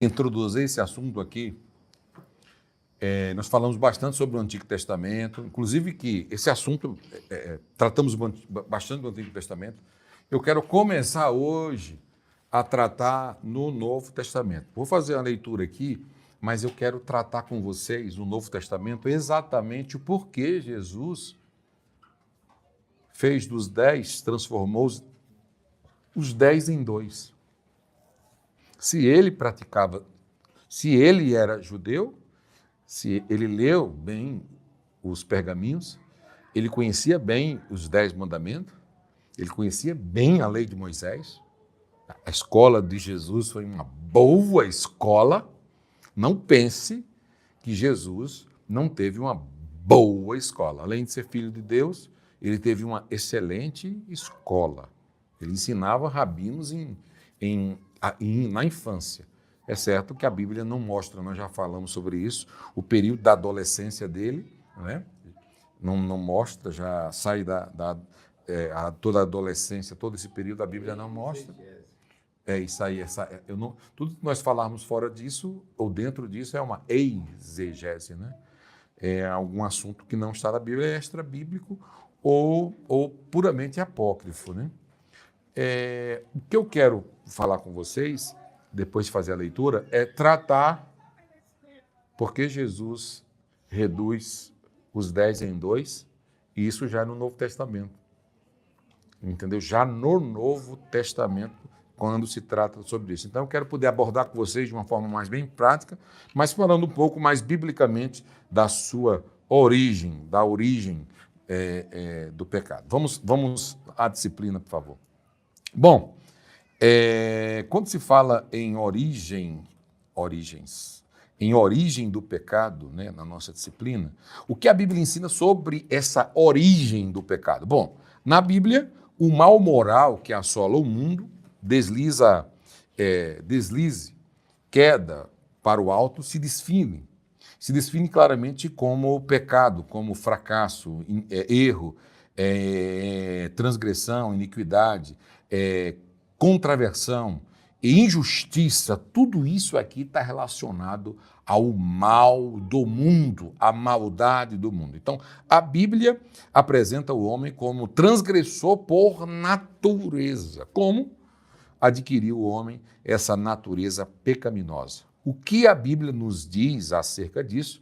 introduzir esse assunto aqui, nós falamos bastante sobre o Antigo Testamento, inclusive que esse assunto, tratamos bastante do Antigo Testamento. Eu quero começar hoje a tratar no Novo Testamento. Vou fazer a leitura aqui, mas eu quero tratar com vocês no Novo Testamento exatamente o porquê Jesus fez dos 10, transformou os 10 em 2. Se ele praticava, se ele era judeu, se ele leu bem os pergaminhos, ele conhecia bem os 10 mandamentos, ele conhecia bem a lei de Moisés. A escola de Jesus foi uma boa escola. Não pense que Jesus não teve uma boa escola. Além de ser filho de Deus, ele teve uma excelente escola. Ele ensinava rabinos na infância. É certo que a Bíblia não mostra, nós já falamos sobre isso, o período da adolescência dele, né? Não mostra, já sai toda a adolescência, todo esse período, a Bíblia não mostra. Isso aí, tudo que nós falarmos fora disso, ou dentro disso, é uma exegese, né? É algum assunto que não está na Bíblia, é extra-bíblico ou puramente apócrifo, né? O que eu quero falar com vocês, depois de fazer a leitura, é tratar porque Jesus reduz os 10 em 2, e isso já no Novo Testamento. Entendeu? Já no Novo Testamento, quando se trata sobre isso. Então, eu quero poder abordar com vocês de uma forma mais bem prática, mas falando um pouco mais biblicamente da sua origem, da origem do pecado. Vamos à disciplina, por favor. Bom, quando se fala em origem do pecado, né, na nossa disciplina, o que a Bíblia ensina sobre essa origem do pecado? Bom, na Bíblia, o mal moral que assola o mundo, deslize, queda para o alto, se define claramente como pecado, como fracasso, erro, transgressão, iniquidade, contraversão e injustiça. Tudo isso aqui está relacionado ao mal do mundo, à maldade do mundo. Então, a Bíblia apresenta o homem como transgressor por natureza. Como adquiriu o homem essa natureza pecaminosa? O que a Bíblia nos diz acerca disso?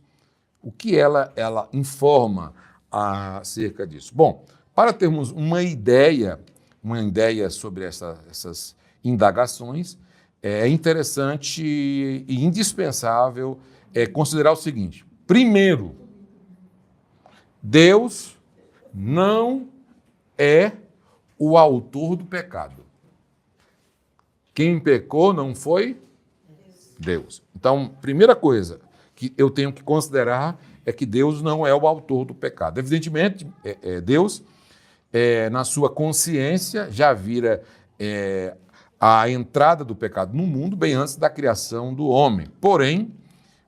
O que ela informa acerca disso? Bom, para termos uma ideia sobre essas indagações, é interessante e indispensável considerar o seguinte: primeiro, Deus não é o autor do pecado. Quem pecou não foi Deus. Então, primeira coisa que eu tenho que considerar é que Deus não é o autor do pecado. Evidentemente, Deus, na sua consciência, já vira a entrada do pecado no mundo bem antes da criação do homem. Porém,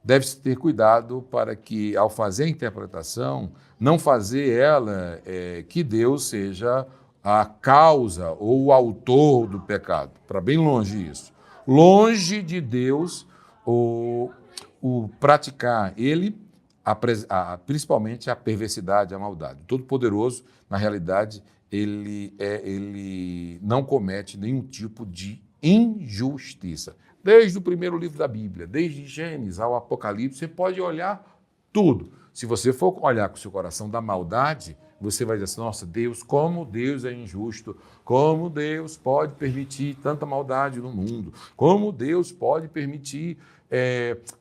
deve-se ter cuidado para que, ao fazer a interpretação, não fazer ela que Deus seja a causa ou o autor do pecado. Para bem longe isso. Longe de Deus o praticar principalmente a perversidade, a maldade. O Todo-Poderoso, na realidade, ele não comete nenhum tipo de injustiça. Desde o primeiro livro da Bíblia, desde Gênesis ao Apocalipse, você pode olhar tudo. Se você for olhar com o seu coração da maldade, você vai dizer assim: nossa, Deus, como Deus é injusto, como Deus pode permitir tanta maldade no mundo, como Deus pode permitir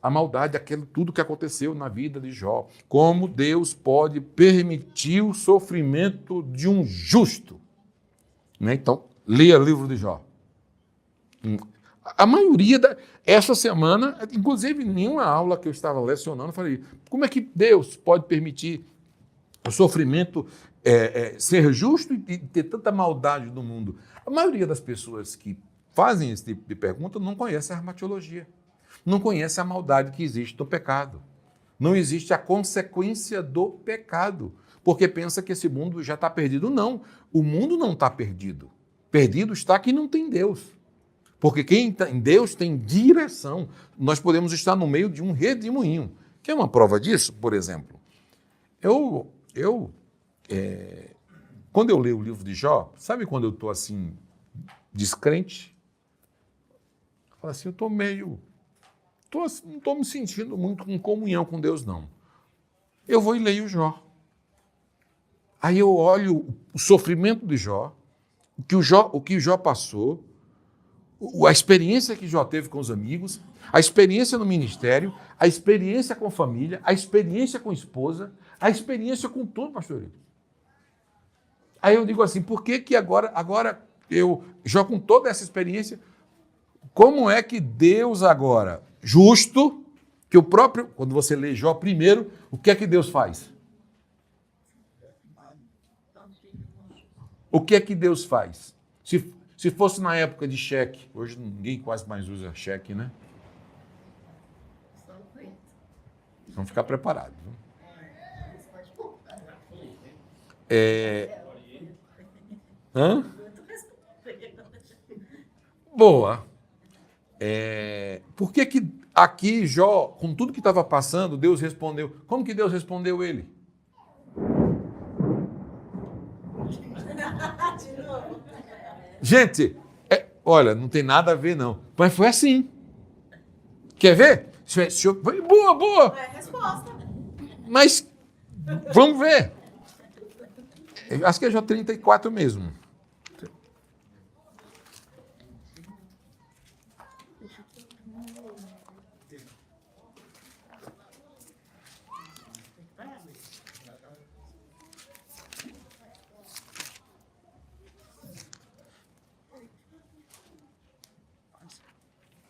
a maldade, tudo que aconteceu na vida de Jó, como Deus pode permitir o sofrimento de um justo. Né? Então, leia o livro de Jó. A maioria essa semana, inclusive em nenhuma aula que eu estava lecionando, eu falei: como é que Deus pode permitir o sofrimento ser justo e ter tanta maldade no mundo? A maioria das pessoas que fazem esse tipo de pergunta não conhece a armatiologia, não conhece a maldade que existe no pecado. Não existe a consequência do pecado, porque pensa que esse mundo já está perdido. Não, o mundo não está perdido. Perdido está quem não tem Deus. Porque quem está em Deus tem direção. Nós podemos estar no meio de um redemoinho. Quer uma prova disso? Por exemplo, quando eu leio o livro de Jó, sabe quando eu estou assim, descrente? Eu falo assim, eu estou meio... não estou me sentindo muito em comunhão com Deus, não. Eu vou e leio Jó. Aí eu olho o sofrimento de Jó, o que Jó passou, a experiência que Jó teve com os amigos, a experiência no ministério, a experiência com a família, a experiência com a esposa, a experiência com tudo, pastor. Aí eu digo assim, por que agora Jó com toda essa experiência, como é que Deus agora, justo, que o próprio, quando você lê Jó primeiro, o que é que Deus faz? O que é que Deus faz? Se fosse na época de cheque, hoje ninguém quase mais usa cheque, né? Vamos ficar preparados. Hã? Boa. Por que aqui Jó, com tudo que estava passando, Deus respondeu? Como que Deus respondeu ele? Gente, olha, não tem nada a ver, não. Mas foi assim. Quer ver? Boa. É a resposta. Mas, vamos ver. Acho que é Jó 34 mesmo.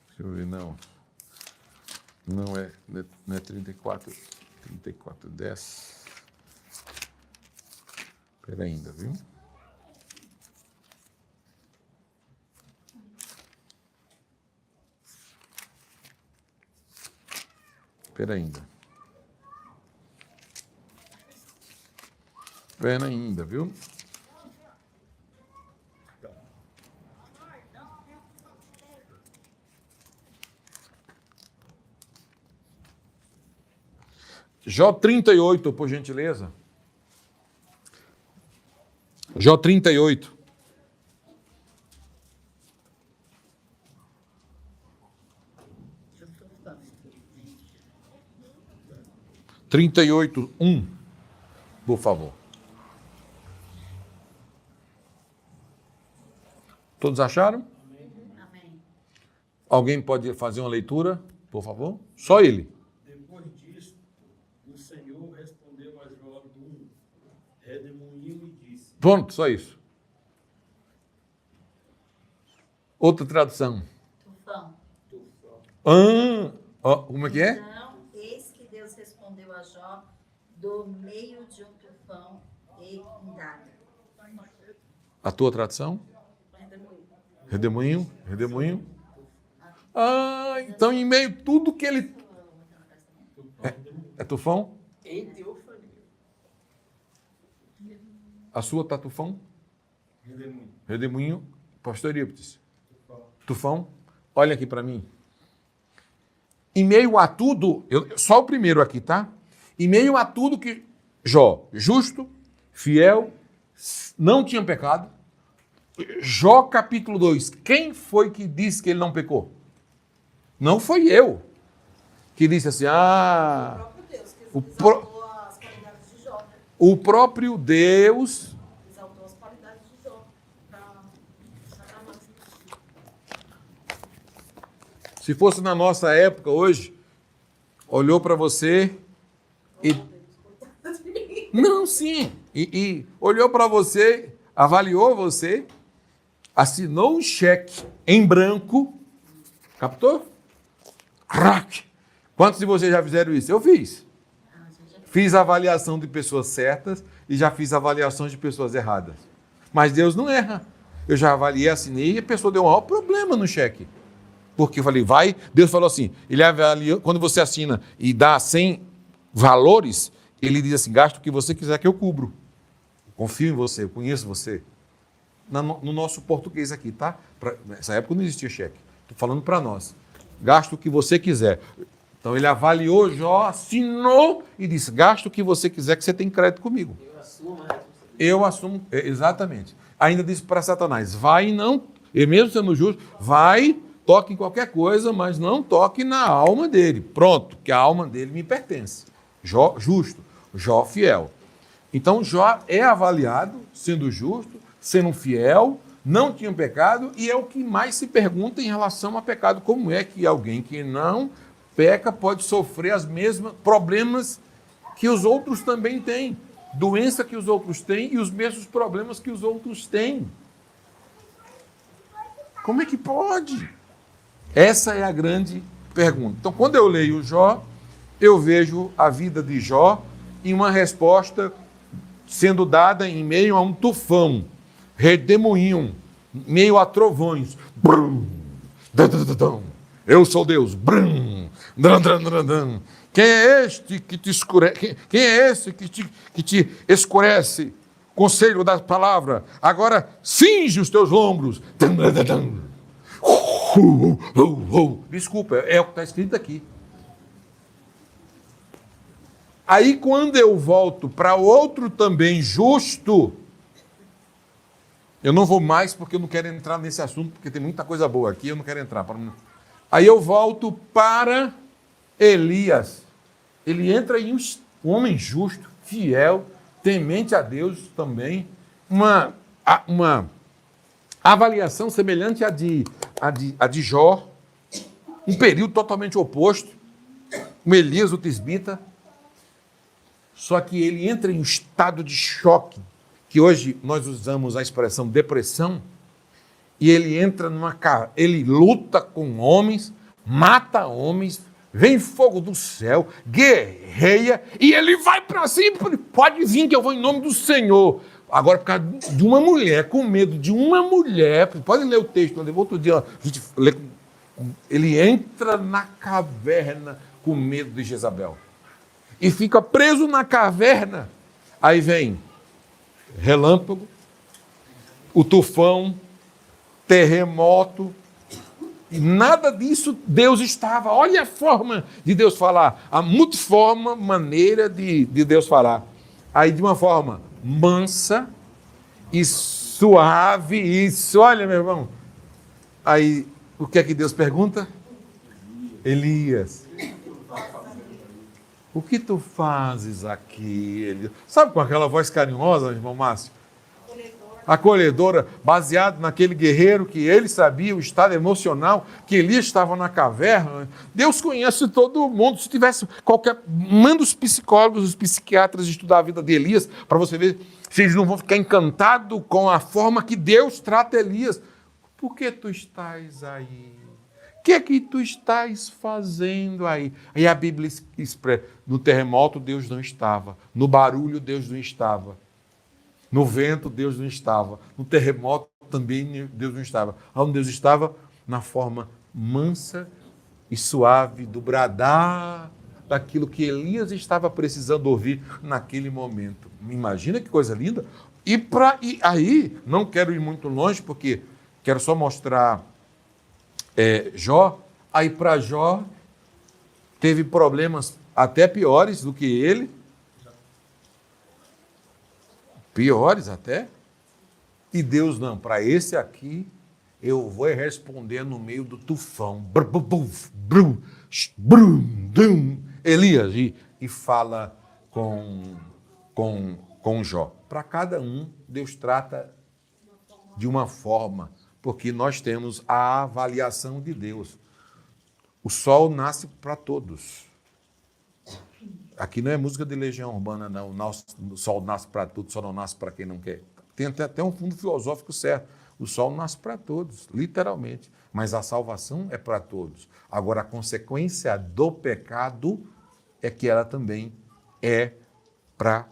Deixa eu ver, não. Não é 34, 10. Espera ainda, viu? Espera ainda. Espera ainda, viu? Jó 38, por gentileza. Jó 38. Trinta e oito, 1, por favor. Todos acharam? Amém. Alguém pode fazer uma leitura, por favor? Só ele. Depois disso, o Senhor respondeu a Jó num redemoinho e disse... Pronto, só isso. Outra tradução. Tufão. Como é que é? Então, eis que Deus respondeu a Jó do meio de um tufão e indaga. A tua tradução? Redemoinho? Redemoinho? Então em meio a tudo que ele... É tufão? A sua tá tufão? Redemoinho. Redemoinho? Pastor Eurípides. Tufão? Olha aqui para mim. Em meio a tudo, só o primeiro aqui, tá? Em meio a tudo que Jó, justo, fiel, não tinha pecado. Jó capítulo 2, quem foi que disse que ele não pecou? Não foi eu. Que disse assim, O próprio Deus, que exaltou as qualidades de Jó, né? o próprio Deus... Exaltou as qualidades de Jó. Se fosse na nossa época hoje, olhou para você e... Não, sim. E olhou para você, avaliou você, assinou um cheque em branco, captou? Quantos de vocês já fizeram isso? Eu fiz. Fiz avaliação de pessoas certas e já fiz avaliação de pessoas erradas. Mas Deus não erra. Eu já avaliei, assinei e a pessoa deu um maior problema no cheque. Porque eu falei, vai, Deus falou assim, ele avalia, quando você assina e dá 100 valores, ele diz assim, gasta o que você quiser que eu cubro. Confio em você, eu conheço você. No nosso português aqui, tá? Nessa época não existia cheque. Estou falando para nós. Gasta o que você quiser. Então ele avaliou Jó, assinou e disse, gasta o que você quiser que você tem crédito comigo. Eu assumo, exatamente. Ainda disse para Satanás, vai e não, e mesmo sendo justo, vai, toque em qualquer coisa, mas não toque na alma dele. Pronto, que a alma dele me pertence. Jó justo, Jó fiel. Então Jó é avaliado sendo justo, sendo fiel, não tinha pecado, e é o que mais se pergunta em relação a pecado. Como é que alguém que não peca pode sofrer os mesmos problemas que os outros também têm? Doença que os outros têm e os mesmos problemas que os outros têm. Como é que pode? Essa é a grande pergunta. Então, quando eu leio Jó, eu vejo a vida de Jó em uma resposta sendo dada em meio a um tufão, redemoinho, meio a trovões. Brum, eu sou Deus. Brum, quem é este que te escurece? Quem é esse que te escurece? Conselho da palavra. Agora cinge os teus ombros. Desculpa, é o que está escrito aqui. Aí quando eu volto para outro também justo, eu não vou mais porque eu não quero entrar nesse assunto, porque tem muita coisa boa aqui, eu não quero entrar. Aí eu volto para Elias. Ele entra em um homem justo, fiel, temente a Deus também, uma avaliação semelhante à de Jó, um período totalmente oposto, um Elias, o tisbita, só que ele entra em um estado de choque, que hoje nós usamos a expressão depressão, e ele entra ele luta com homens, mata homens, vem fogo do céu, guerreia, e ele vai para cima, pode vir que eu vou em nome do Senhor. Agora, por causa de uma mulher, com medo de uma mulher, pode ler o texto, outro dia a gente lê, ele entra na caverna com medo de Jezabel. E fica preso na caverna. Aí vem relâmpago, o tufão, terremoto, e nada disso Deus estava. Olha a forma de Deus falar, a multiforme maneira de Deus falar. Aí de uma forma mansa e suave, isso, olha meu irmão. Aí o que é que Deus pergunta? Elias, o que tu fazes aqui, Elias? Sabe, com aquela voz carinhosa, irmão Márcio? Acolhedora, baseado naquele guerreiro que ele sabia, o estado emocional, que Elias estava na caverna. Deus conhece todo mundo. Se tivesse manda os psicólogos, os psiquiatras estudar a vida de Elias, para você ver se eles não vão ficar encantados com a forma que Deus trata Elias. Por que tu estás aí? O que é que tu estás fazendo aí? Aí a Bíblia expressa, no terremoto Deus não estava, no barulho Deus não estava. No vento, Deus não estava. No terremoto, também Deus não estava. Onde Deus estava? Na forma mansa e suave do bradar daquilo que Elias estava precisando ouvir naquele momento. Imagina que coisa linda. E aí, não quero ir muito longe, porque quero só mostrar Jó. Aí para Jó, teve problemas até piores do que ele. Piores até, e Deus não, para esse aqui eu vou responder no meio do tufão. Elias, e fala com Jó. Para cada um, Deus trata de uma forma, porque nós temos a avaliação de Deus. O sol nasce para todos. Aqui não é música de Legião Urbana, não. O sol nasce para todos, só não nasce para quem não quer. Tem até um fundo filosófico certo. O sol nasce para todos, literalmente. Mas a salvação é para todos. Agora, a consequência do pecado é que ela também é para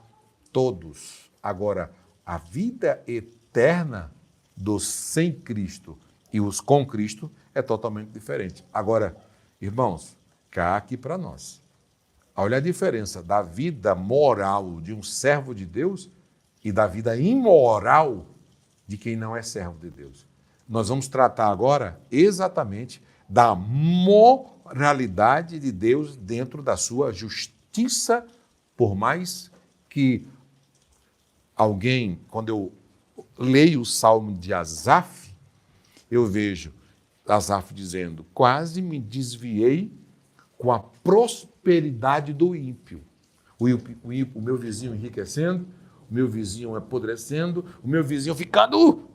todos. Agora, a vida eterna dos sem Cristo e os com Cristo é totalmente diferente. Agora, irmãos, cá aqui para nós. Olha a diferença da vida moral de um servo de Deus e da vida imoral de quem não é servo de Deus. Nós vamos tratar agora exatamente da moralidade de Deus dentro da sua justiça, por mais que alguém, quando eu leio o Salmo de Asaf, eu vejo Asaf dizendo, quase me desviei com a prosperidade do ímpio. O meu vizinho enriquecendo, o meu vizinho apodrecendo, o meu vizinho ficando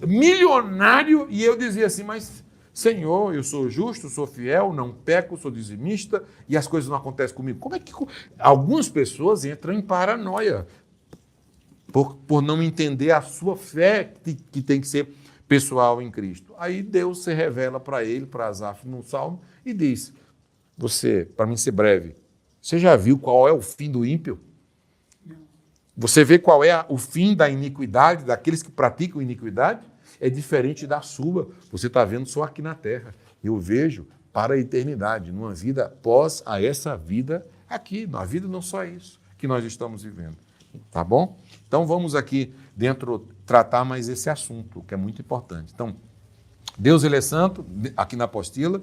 milionário, e eu dizia assim, mas Senhor, eu sou justo, sou fiel, não peco, sou dizimista, e as coisas não acontecem comigo. Como é que algumas pessoas entram em paranoia por não entender a sua fé que tem que ser pessoal em Cristo? Aí Deus se revela para ele, para Asaf, no Salmo, e diz, para mim ser breve, você já viu qual é o fim do ímpio? Você vê qual é o fim da iniquidade, daqueles que praticam iniquidade? É diferente da sua. Você está vendo só aqui na terra. Eu vejo para a eternidade, numa vida após a essa vida aqui. Na vida não só isso que nós estamos vivendo. Tá bom? Então vamos aqui dentro tratar mais esse assunto, que é muito importante. Então, Deus ele é santo, aqui na apostila,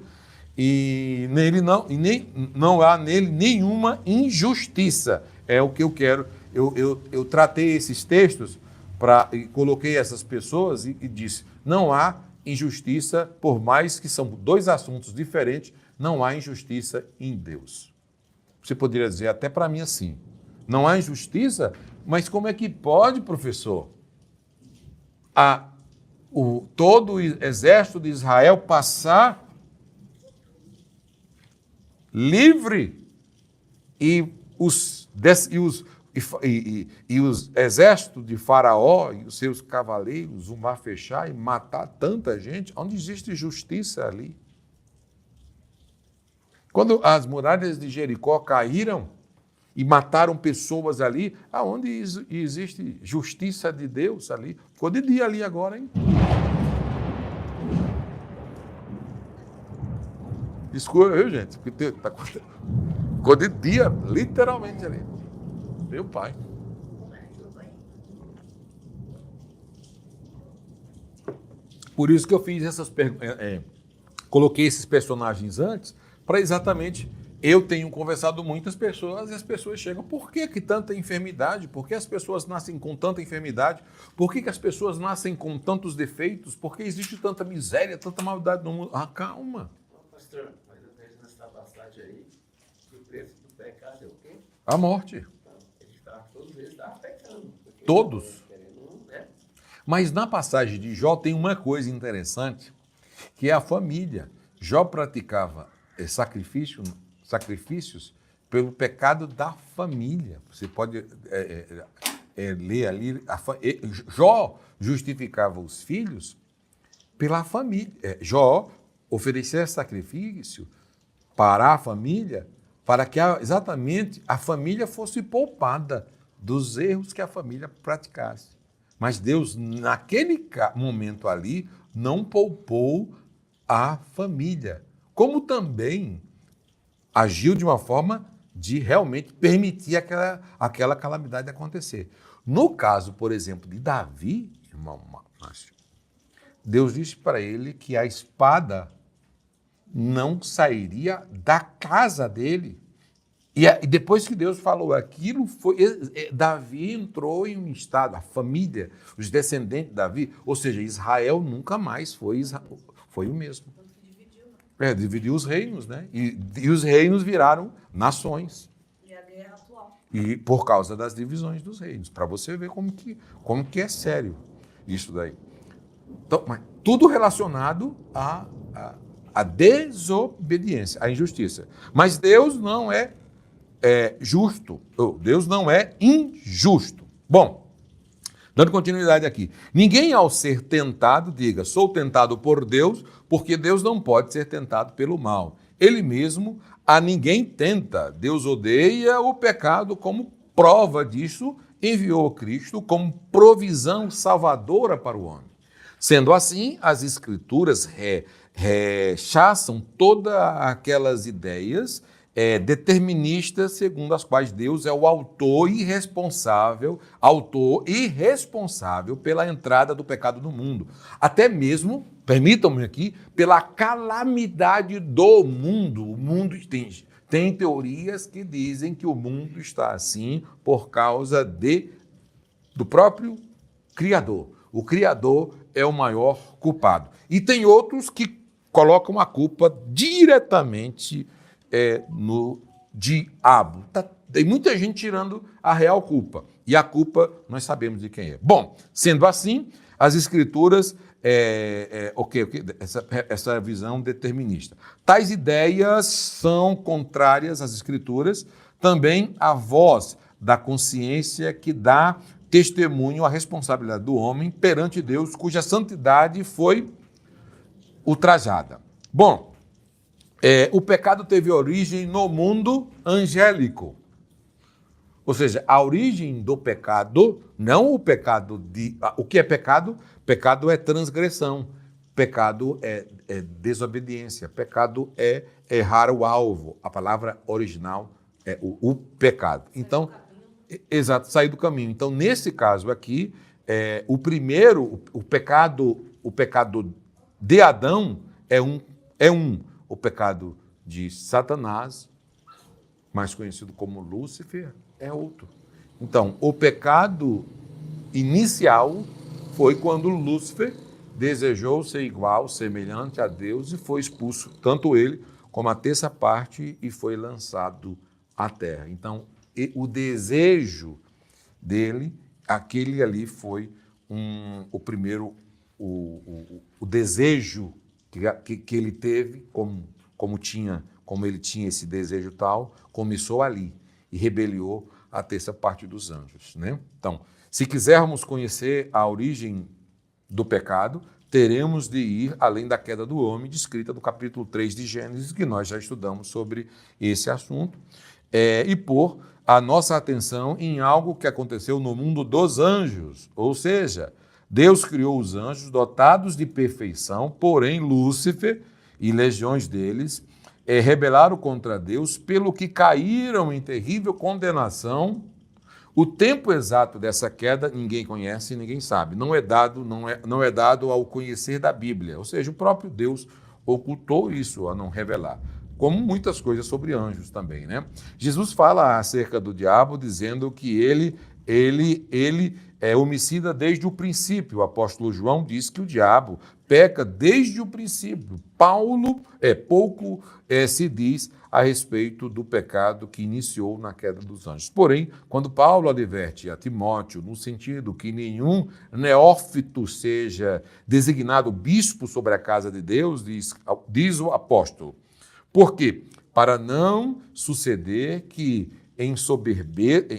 e nele não há nele nenhuma injustiça. É o que eu quero. Eu tratei esses textos e coloquei essas pessoas e disse, não há injustiça, por mais que são dois assuntos diferentes, não há injustiça em Deus. Você poderia dizer até para mim assim, não há injustiça, mas como é que pode, professor, todo o exército de Israel passar livre e os exércitos de Faraó e os seus cavaleiros, o mar fechar e matar tanta gente? Onde existe justiça ali? Quando as muralhas de Jericó caíram e mataram pessoas ali, aonde existe justiça de Deus ali? Ficou de dia ali agora, hein? Desculpa, viu, gente? Ficou de dia, literalmente ali. Meu pai. Por isso que eu fiz essas coloquei esses personagens antes, para exatamente, eu tenho conversado com muitas pessoas e as pessoas chegam, por que tanta enfermidade? Por que as pessoas nascem com tanta enfermidade? Por que as pessoas nascem com tantos defeitos? Por que existe tanta miséria, tanta maldade no mundo? Ah, calma. Pastor, mas eu vejo nessa passagem aí que o preço do pecado é o quê? A morte. Todos eles estavam pecando. Todos. Mas na passagem de Jó tem uma coisa interessante, que é a família. Jó praticava sacrifícios pelo pecado da família. Você pode ler ali. Jó justificava os filhos pela família. Jó oferecia sacrifício para a família, para que exatamente a família fosse poupada dos erros que a família praticasse. Mas Deus, naquele momento ali, não poupou a família, como também agiu de uma forma de realmente permitir aquela calamidade acontecer. No caso, por exemplo, de Davi, irmão Márcio, Deus disse para ele que a espada não sairia da casa dele. E depois que Deus falou aquilo, Davi entrou em um estado, a família, os descendentes de Davi, ou seja, Israel nunca mais foi o mesmo. Dividiu os reinos, né? E os reinos viraram nações. E a guerra atual. E por causa das divisões dos reinos, para você ver como que é sério isso daí. Então, mas tudo relacionado à desobediência, à injustiça. Mas Deus não é justo. Deus não é injusto. Bom, dando continuidade aqui. Ninguém ao ser tentado diga, sou tentado por Deus, porque Deus não pode ser tentado pelo mal. Ele mesmo a ninguém tenta. Deus odeia o pecado, como prova disso, enviou Cristo como provisão salvadora para o homem. Sendo assim, as Escrituras rechaçam todas aquelas ideias deterministas, segundo as quais Deus é o autor irresponsável pela entrada do pecado no mundo. Até mesmo, permitam-me aqui, pela calamidade do mundo. O mundo tem teorias que dizem que o mundo está assim por causa do próprio Criador. O Criador é o maior culpado. E tem outros que colocam a culpa diretamente no diabo. Tem muita gente tirando a real culpa. E a culpa nós sabemos de quem é. Bom, sendo assim, as Escrituras, essa visão determinista. Tais ideias são contrárias às Escrituras, também à voz da consciência que dá testemunho à responsabilidade do homem perante Deus, cuja santidade foi ultrajada. Bom, o pecado teve origem no mundo angélico. Ou seja, a origem do pecado, não o pecado o que é pecado? Pecado é transgressão. Pecado é desobediência. Pecado é errar o alvo. A palavra original é o pecado. Então, exato, sair do caminho. Então, nesse caso aqui, o pecado de Adão é um. O pecado de Satanás, mais conhecido como Lúcifer, é outro. Então, o pecado inicial foi quando Lúcifer desejou ser igual, semelhante a Deus e foi expulso, tanto ele como a terça parte, e foi lançado à terra. Então, o desejo dele, aquele ali foi o primeiro, o desejo que ele teve, como ele tinha esse desejo tal, começou ali e rebeliou a terça parte dos anjos, né? Então, se quisermos conhecer a origem do pecado, teremos de ir além da queda do homem, descrita no capítulo 3 de Gênesis, que nós já estudamos sobre esse assunto, e pôr a nossa atenção em algo que aconteceu no mundo dos anjos, ou seja, Deus criou os anjos dotados de perfeição, porém Lúcifer e legiões deles rebelaram contra Deus, pelo que caíram em terrível condenação. O tempo exato dessa queda ninguém conhece e ninguém sabe. Não é dado ao conhecer da Bíblia. Ou seja, o próprio Deus ocultou isso a não revelar. Como muitas coisas sobre anjos também, né? Jesus fala acerca do diabo, dizendo que ele é homicida desde o princípio. O apóstolo João diz que o diabo peca desde o princípio. Pouco se diz a respeito do pecado que iniciou na queda dos anjos. Porém, quando Paulo adverte a Timóteo, no sentido que nenhum neófito seja designado bispo sobre a casa de Deus, diz o apóstolo. Por quê? Para não suceder que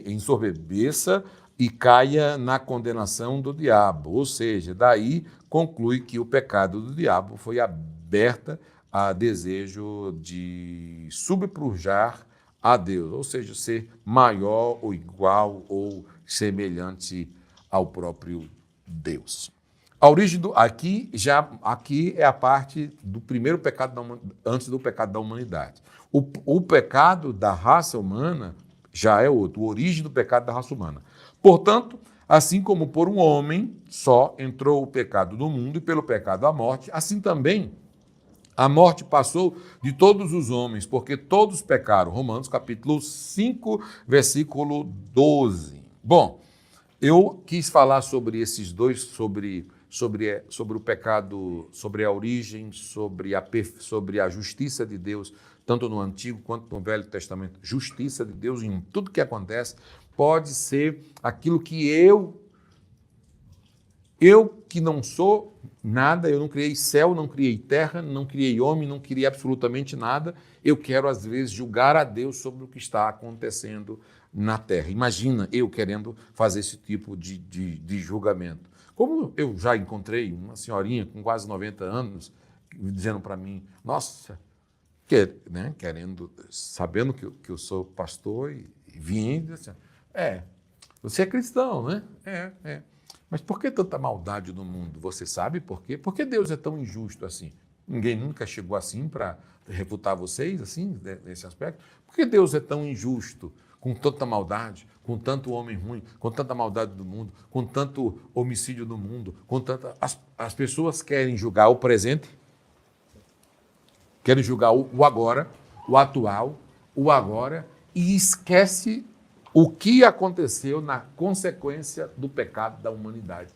ensoberbeça e caia na condenação do diabo. Ou seja, daí conclui que o pecado do diabo foi aberta a desejo de subpujar a Deus, ou seja, ser maior ou igual ou semelhante ao próprio Deus. A origem aqui é a parte do primeiro pecado antes do pecado da humanidade. O pecado da raça humana já é outro, a origem do pecado da raça humana. Portanto, assim como por um homem só entrou o pecado no mundo e pelo pecado a morte, assim também a morte passou de todos os homens, porque todos pecaram. Romanos capítulo 5, versículo 12. Bom, eu quis falar sobre esses dois, sobre o pecado, sobre a origem, sobre a justiça de Deus, tanto no Antigo quanto no Velho Testamento. Justiça de Deus em tudo que acontece pode ser aquilo que eu que não sou nada, eu não criei céu, não criei terra, não criei homem, não criei absolutamente nada, eu quero às vezes julgar a Deus sobre o que está acontecendo na terra. Imagina eu querendo fazer esse tipo de julgamento. Como eu já encontrei uma senhorinha com quase 90 anos dizendo para mim, nossa, sabendo que eu sou pastor e vim, assim, você é cristão, né? Mas por que tanta maldade no mundo? Você sabe por quê? Por que Deus é tão injusto assim? Ninguém nunca chegou assim para refutar vocês, assim, nesse aspecto. Por que Deus é tão injusto, com tanta maldade, com tanto homem ruim, com tanta maldade do mundo, com tanto homicídio do mundo, com tanta... As pessoas querem julgar o presente, querem julgar o agora, o atual, o agora, e esquece o que aconteceu na consequência do pecado da humanidade.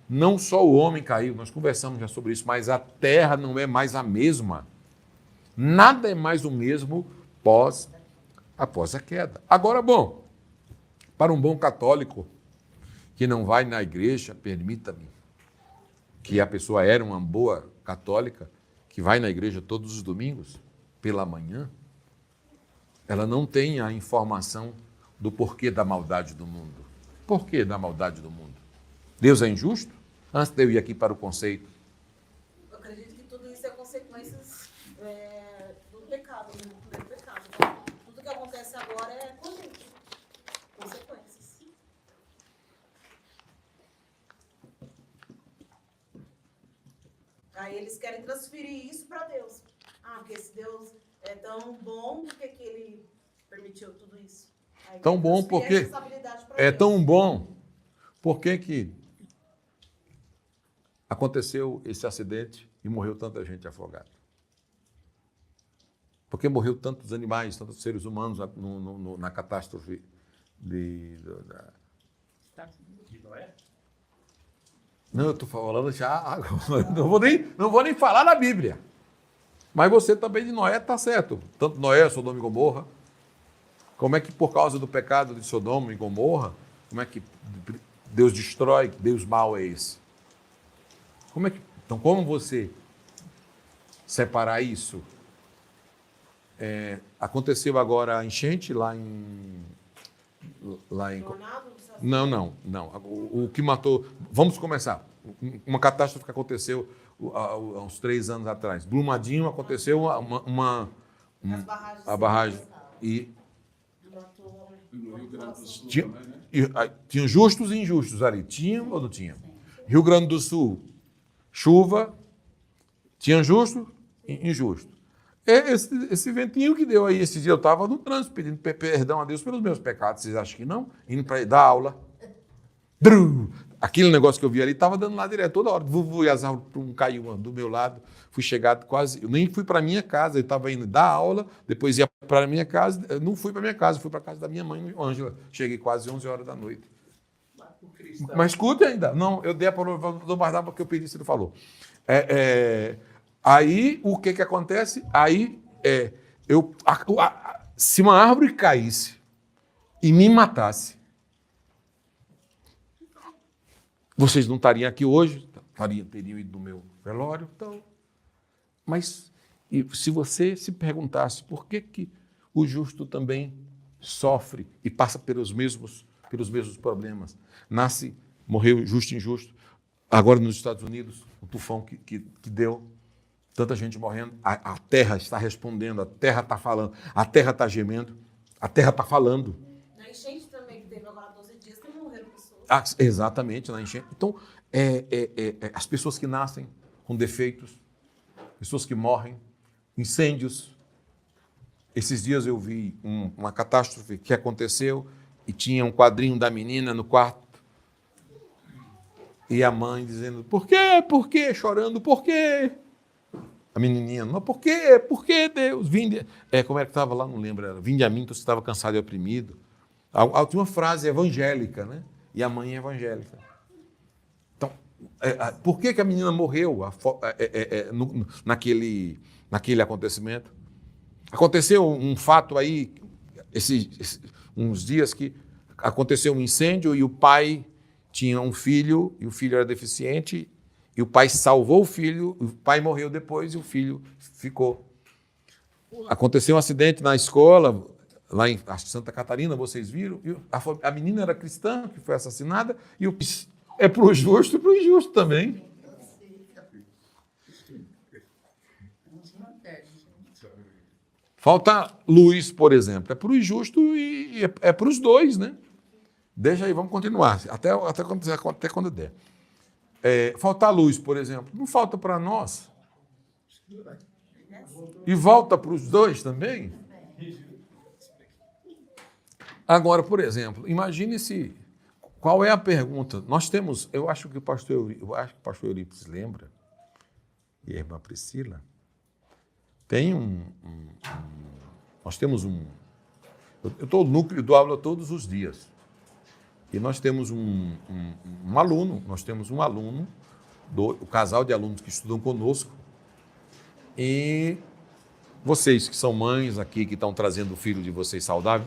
Não só o homem caiu, nós conversamos já sobre isso, mas a terra não é mais a mesma. Nada é mais o mesmo após a queda. Agora, bom, para um bom católico que não vai na igreja, permita-me que a pessoa era uma boa católica, que vai na igreja todos os domingos, pela manhã, ela não tem a informação do porquê da maldade do mundo. Por que da maldade do mundo? Deus é injusto? Antes de eu ir aqui para o conceito. Eu acredito que tudo isso é consequências do pecado, do primeiro pecado. Então, tudo que acontece agora é consequências. Aí eles querem transferir isso para Deus. Ah, porque esse Deus é tão bom, por que ele permitiu tudo isso? Aí Tão bom porque é Deus. tão bom. Por que aconteceu esse acidente e morreu tanta gente afogada? Por que morreu tantos animais, tantos seres humanos na catástrofe De Noé? Não, eu estou falando já, não vou nem falar da Bíblia. Mas você também de Noé está certo. Tanto Noé, Sodoma e Gomorra. Como é que por causa do pecado de Sodoma e Gomorra, como é que Deus destrói, Deus mau é esse? Então, como você separar isso? Aconteceu agora a enchente lá em Não. O que matou... Vamos começar. Uma catástrofe que aconteceu há uns 3 anos atrás. Brumadinho aconteceu a barragem. E No Rio Grande do Sul tinha, também, né? tinha justos e injustos ali. Tinha ou não tinha? Rio Grande do Sul, chuva. Tinha justo e injusto. Esse ventinho que deu aí, esse dia eu estava no trânsito pedindo perdão a Deus pelos meus pecados. Vocês acham que não? Indo para dar aula. Aquele negócio que eu vi ali estava dando lá direto toda hora. E as árvores caiu do meu lado. Fui chegado quase... Eu nem fui para minha casa. Eu estava indo dar aula, depois ia para a minha casa. Eu não fui para minha casa, fui para a casa da minha mãe, Ângela. Cheguei quase 11 horas da noite. Mas escute ainda. Não, eu dei a palavra do Bardá porque eu pedi, se ele falou. Aí, o que acontece? Aí, se uma árvore caísse e me matasse, vocês não estariam aqui hoje, teriam ido no meu velório. Então, mas se você se perguntasse por que o justo também sofre e passa pelos mesmos problemas, morreu justo e injusto, agora nos Estados Unidos, o tufão que deu, tanta gente morrendo, a terra está respondendo, a terra está falando, a terra está gemendo, a terra está falando. Na enchente também, que teve agora 12 dias, que morreram pessoas. Exatamente, na enchente. Então, as pessoas que nascem com defeitos, pessoas que morrem, incêndios. Esses dias eu vi uma catástrofe que aconteceu e tinha um quadrinho da menina no quarto e a mãe dizendo, por quê? Por quê? Chorando, por quê? A menininha, não, por quê? Por quê, Deus? Como é que estava lá? Não lembro. Era, vinde a mim, tu estava cansado e oprimido. Tinha uma frase evangélica, né? E a mãe é evangélica. Então, por que a menina morreu naquele acontecimento? Aconteceu um fato aí, uns dias que aconteceu um incêndio e o pai tinha um filho e o filho era deficiente e o pai salvou o filho, o pai morreu depois e o filho ficou. Aconteceu um acidente na escola, lá em Santa Catarina, vocês viram, e a menina era cristã, que foi assassinada, e é para o justo e para o injusto também. Falta luz, por exemplo, é para o injusto e é para os dois, né? Deixa aí, vamos continuar, até quando der. Faltar luz, por exemplo, não falta para nós, E volta para os dois também? Agora, por exemplo, imagine se... Qual é a pergunta? Nós temos... Eu acho que o pastor Eurípides lembra, e a irmã Priscila, tem nós temos eu estou no núcleo do aula todos os dias. E nós temos um aluno, o casal de alunos que estudam conosco, e vocês que são mães aqui, que estão trazendo o filho de vocês saudável,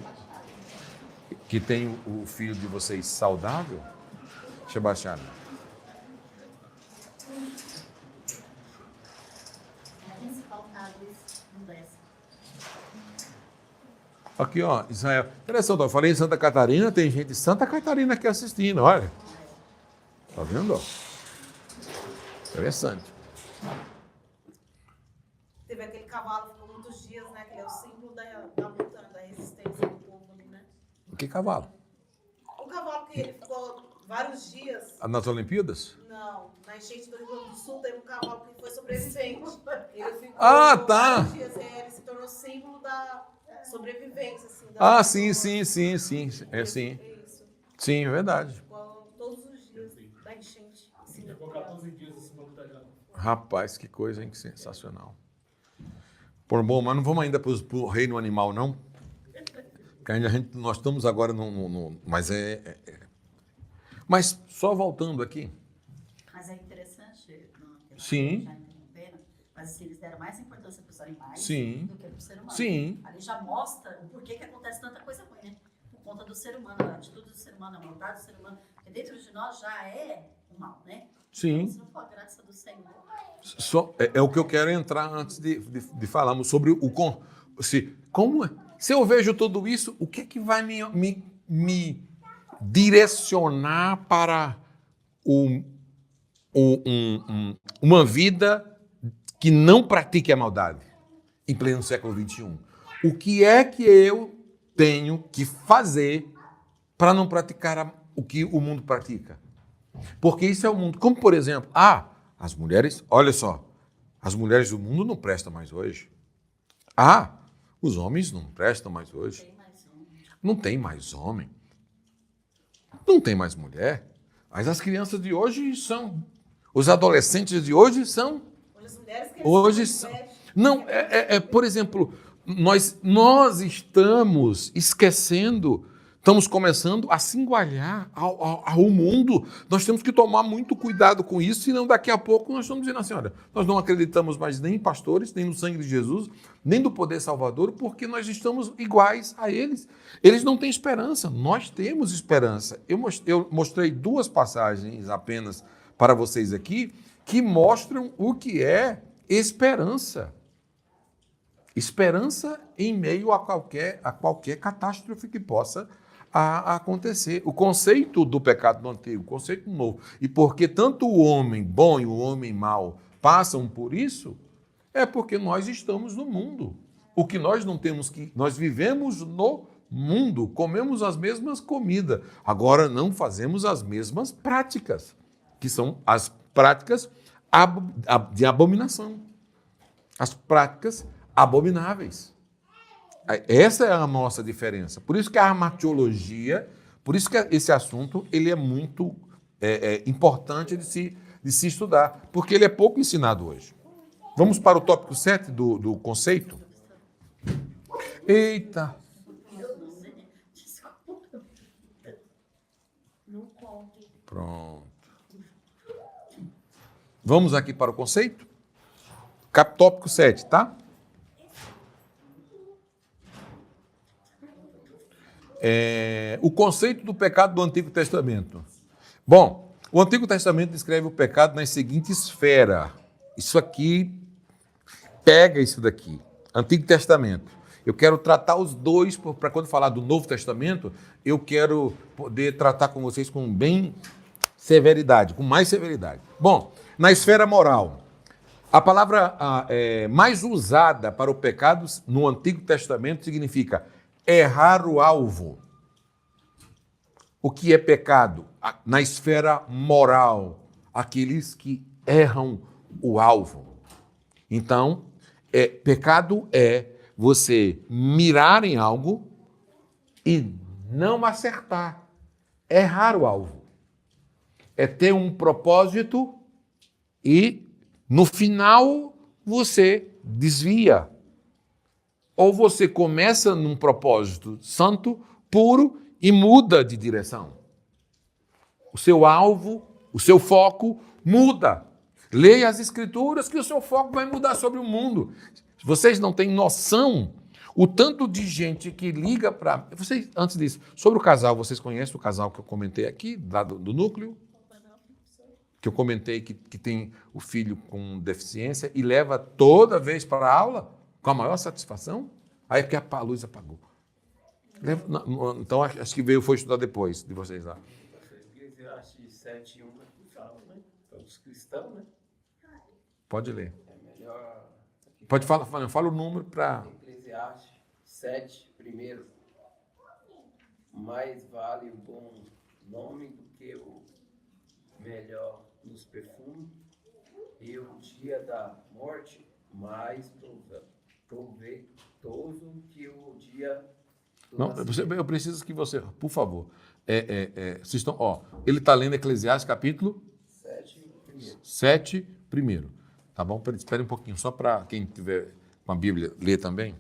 que tem o filho de vocês saudável, deixa eu baixar. Aqui, ó, Israel. Interessante, eu falei em Santa Catarina, tem gente de Santa Catarina aqui assistindo, olha. Tá vendo? Ó? Interessante. Teve aquele cavalo que ficou muitos dias, né? Que ele é o símbolo da montanha, da resistência do povo ali, né? Que cavalo? O cavalo que ele ficou vários dias. Nas Olimpíadas? Não, na enchente do Rio Grande do Sul teve um cavalo que foi sobrevivente. Ele ficou tá. vários dias, ele se tornou símbolo da sobrevivência. Assim, Sim. É sim. Isso. Sim, é verdade. Ficou todos os dias da enchente. Ficou 14 dias acima do telhado. Rapaz, que coisa, hein? Sensacional. Por bom, mas não vamos ainda para o reino animal, não? Que ainda nós estamos agora mas Mas só voltando aqui. Mas é interessante, Sim. já interromperam, mas assim, eles deram mais importância para os animais Sim. do que para o ser humano. Sim. Ali já mostra o porquê que acontece tanta coisa ruim, né? Por conta do ser humano, a atitude do ser humano, a vontade do ser humano, que dentro de nós já é o mal, né? Sim. Então, se não for a graça do Senhor. É o que eu quero entrar antes de falarmos sobre se eu vejo tudo isso, o que é que vai me direcionar para uma vida que não pratique a maldade em pleno século XXI? O que é que eu tenho que fazer para não praticar o que o mundo pratica? Porque isso é o mundo. Como, por exemplo, as mulheres, olha só, as mulheres do mundo não prestam mais hoje. Os homens não prestam mais hoje. Não tem mais homem. Não tem mais mulher. Mas as crianças de hoje são... Os adolescentes de hoje são... Hoje são... Não, por exemplo, nós estamos esquecendo... Estamos começando a se igualar ao mundo. Nós temos que tomar muito cuidado com isso, senão daqui a pouco nós estamos dizendo assim, olha, nós não acreditamos mais nem em pastores, nem no sangue de Jesus, nem do poder salvador, porque nós estamos iguais a eles. Eles não têm esperança, nós temos esperança. Eu mostrei 2 passagens apenas para vocês aqui, que mostram o que é esperança. Esperança em meio a qualquer catástrofe que possa acontecer. O conceito do pecado do antigo, o conceito novo. E porque tanto o homem bom e o homem mau passam por isso, é porque nós estamos no mundo. O que nós não temos que... Nós vivemos no mundo, comemos as mesmas comidas, agora não fazemos as mesmas práticas, que são as práticas de abominação. As práticas abomináveis. Essa é a nossa diferença. Por isso que a armatiologia, por isso que esse assunto ele é muito importante de se estudar, porque ele é pouco ensinado hoje. Vamos para o tópico 7 do conceito? Eita! Pronto. Vamos aqui para o conceito? Tópico 7, tá? O conceito do pecado do Antigo Testamento. Bom, o Antigo Testamento descreve o pecado nas seguintes esferas. Isso aqui, pega isso daqui. Antigo Testamento. Eu quero tratar os dois, para quando falar do Novo Testamento, eu quero poder tratar com vocês com bem severidade, com mais severidade. Bom, na esfera moral, a palavra mais usada para o pecado no Antigo Testamento significa errar o alvo. O que é pecado? Na esfera moral, aqueles que erram o alvo. Então, pecado é você mirar em algo e não acertar. Errar o alvo. É ter um propósito e, no final, você desvia. Ou você começa num propósito santo, puro, e muda de direção. O seu alvo, o seu foco muda. Leia as Escrituras que o seu foco vai mudar sobre o mundo. Vocês não têm noção o tanto de gente que liga para... Vocês, antes disso, sobre o casal, vocês conhecem o casal que eu comentei aqui, lá do núcleo? Que eu comentei que tem o filho com deficiência e leva toda vez para a aula com a maior satisfação? Aí é porque a luz apagou. Então, acho que foi estudar depois de vocês lá. Eclesiastes 7:1 que fala, né? Para os cristãos, né? Pode ler. É melhor. Pode falar, fala o número para... Eclesiastes 7, primeiro. Mais vale o bom nome do que o melhor dos perfumes, e o dia da morte mais proveitoso que o dia do Não, nascimento. eu preciso que você, por favor, vocês estão, ele está lendo Eclesiastes capítulo 7, primeiro. 7, primeiro. Tá bom? Espere um pouquinho, só para quem tiver com a Bíblia ler também.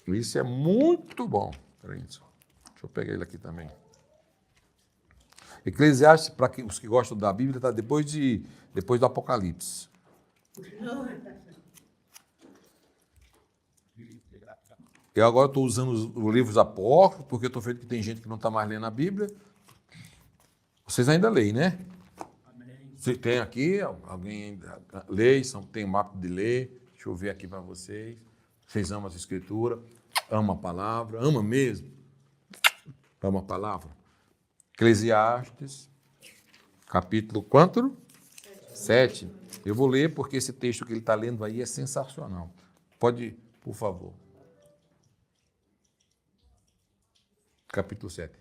Isso é muito bom. Peraí, deixa eu pegar ele aqui também. Eclesiastes, para os que gostam da Bíblia, está depois do Apocalipse. Eu agora estou usando os livros apócrifos, porque eu estou vendo que tem gente que não está mais lendo a Bíblia. Vocês ainda leem, né? Amém. Se tem aqui, alguém ainda lê, tem um hábito de ler. Deixa eu ver aqui para vocês. Vocês amam as Escrituras, amam a palavra, amam mesmo. Amam a palavra. Eclesiastes, capítulo quanto? 7. Eu vou ler porque esse texto que ele está lendo aí é sensacional. Pode, por favor. Capítulo 7.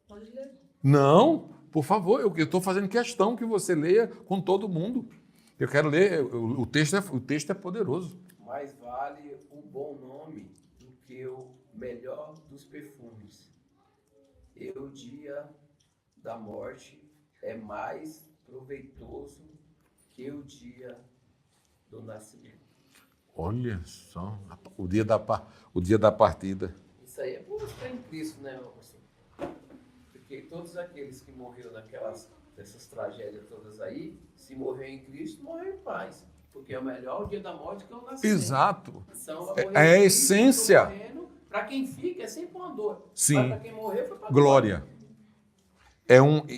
Pode ler. Não, por favor, eu estou fazendo questão que você leia com todo mundo. Eu quero ler, o texto é poderoso. Mais vale o bom nome do que o melhor dos perfumes. E o dia da morte é mais proveitoso que o dia do nascimento. Olha só, o dia da partida. Isso aí é por estar em Cristo, né, assim? Porque todos aqueles que morreram nessas tragédias todas aí, se morrer em Cristo, morreu em paz. Porque é o melhor o dia da morte que é o nascimento. Exato. Então, vai morrer É a em Cristo, essência. Para quem fica, é sempre uma dor. Sim. Mas para quem morrer, foi para Glória.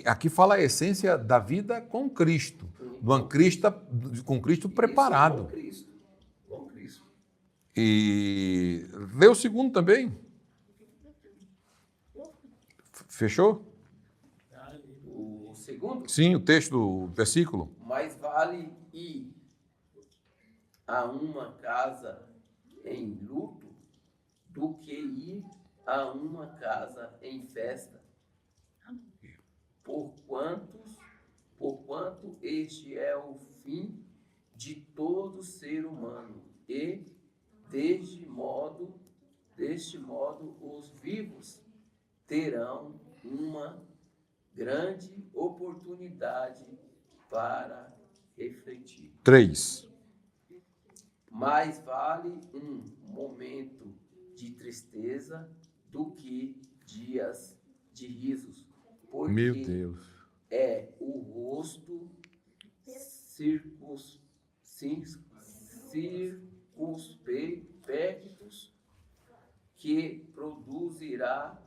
Aqui fala a essência da vida com Cristo. Com Cristo preparado. Com Cristo. Com Cristo. E lê o segundo também. Fechou? O segundo, Sim, o texto do versículo. mais vale ir a uma casa em luto do que ir a uma casa em festa. Porquanto este é o fim de todo ser humano, e deste modo os vivos terão uma grande oportunidade para refletir. 3. Mais vale um momento de tristeza do que dias de risos, porque Meu Deus. é o rosto circunspectos que produzirá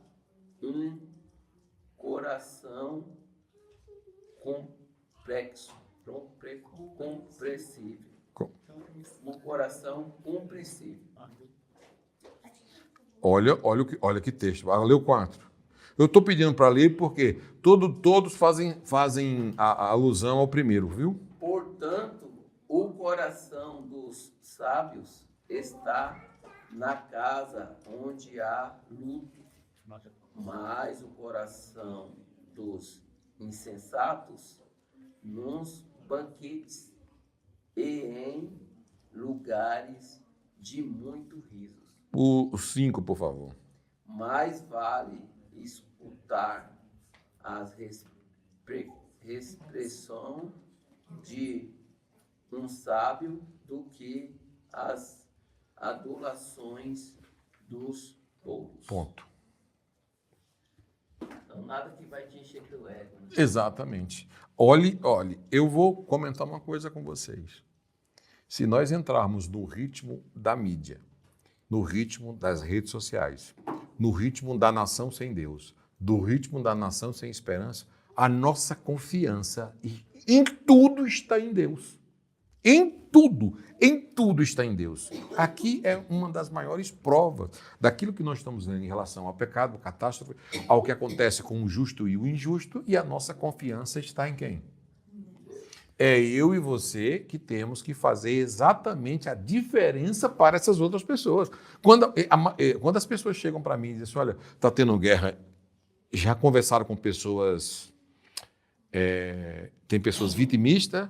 um coração compreensível. Um coração compreensível. Olha que texto. Vai ler o 4. Eu estou pedindo para ler porque todos fazem a alusão ao primeiro, viu? Portanto, o coração dos sábios está na casa onde há luto, mas o coração dos insensatos nos banquetes. e em lugares de muito risos. O 5, por favor. Mais vale escutar as expressões de um sábio do que as adulações dos poucos. Ponto. Então, nada que vai te encher teu ego. Né? Exatamente. Olhe, eu vou comentar uma coisa com vocês. Se nós entrarmos no ritmo da mídia, no ritmo das redes sociais, no ritmo da nação sem Deus, do ritmo da nação sem esperança, a nossa confiança em tudo está em Deus. Em tudo está em Deus. Aqui é uma das maiores provas daquilo que nós estamos vendo em relação ao pecado, à catástrofe, ao que acontece com o justo e o injusto, e a nossa confiança está em quem? É eu e você que temos que fazer exatamente a diferença para essas outras pessoas. Quando as pessoas chegam para mim e dizem assim, olha, está tendo guerra, já conversaram com pessoas, tem pessoas vitimistas,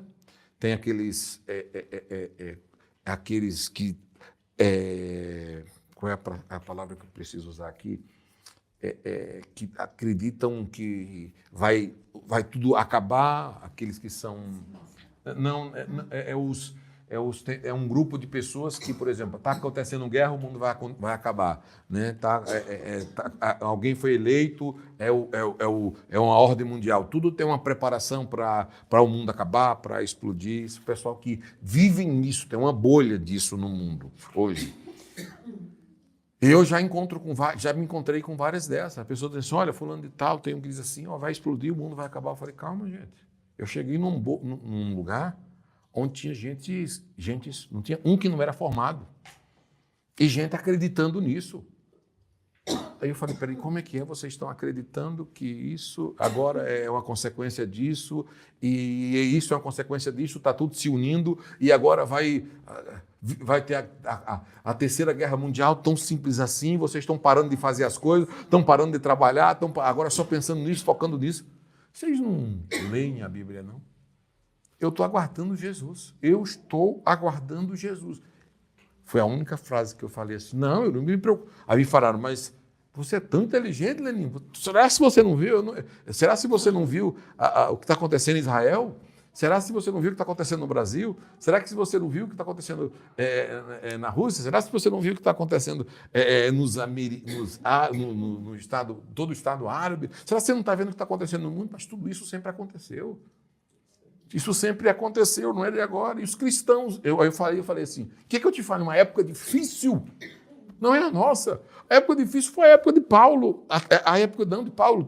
tem aqueles que, qual é a palavra que eu preciso usar aqui? Que acreditam que vai tudo acabar, aqueles que são... É um grupo de pessoas que, por exemplo, está acontecendo guerra, o mundo vai acabar. Né? Alguém foi eleito, é uma ordem mundial. Tudo tem uma preparação para o mundo acabar, para explodir. Esse pessoal que vive nisso, tem uma bolha disso no mundo hoje. Eu já me encontrei com várias dessas. A pessoa diz assim, olha, fulano de tal, tem um que diz assim, vai explodir, o mundo vai acabar. Eu falei, calma, gente. Eu cheguei num lugar onde tinha gente, não tinha um que não era formado. E gente acreditando nisso. Aí eu falei, peraí, como é que é? Vocês estão acreditando que isso agora é uma consequência disso, e isso é uma consequência disso, está tudo se unindo, e agora vai ter a terceira guerra mundial, tão simples assim, vocês estão parando de fazer as coisas, estão parando de trabalhar, estão agora só pensando nisso, focando nisso. Vocês não leem a Bíblia, não? Eu estou aguardando Jesus. Eu estou aguardando Jesus. Foi a única frase que eu falei assim, não, eu não me preocupo. Aí me falaram, mas você é tão inteligente, Lenin, será se você não viu? Será se você não viu o que está acontecendo em Israel? Será se você não viu o que está acontecendo no Brasil? Será que se você não viu o que está acontecendo na Rússia? Será se você não viu o que está acontecendo no estado, todo o estado árabe? Será que você não está vendo o que está acontecendo no mundo? Mas tudo isso sempre aconteceu. Isso sempre aconteceu, não é de agora. E os cristãos, eu falei assim, o que eu te falo? Uma época difícil não é a nossa. A época difícil foi a época de Paulo, a época não de Paulo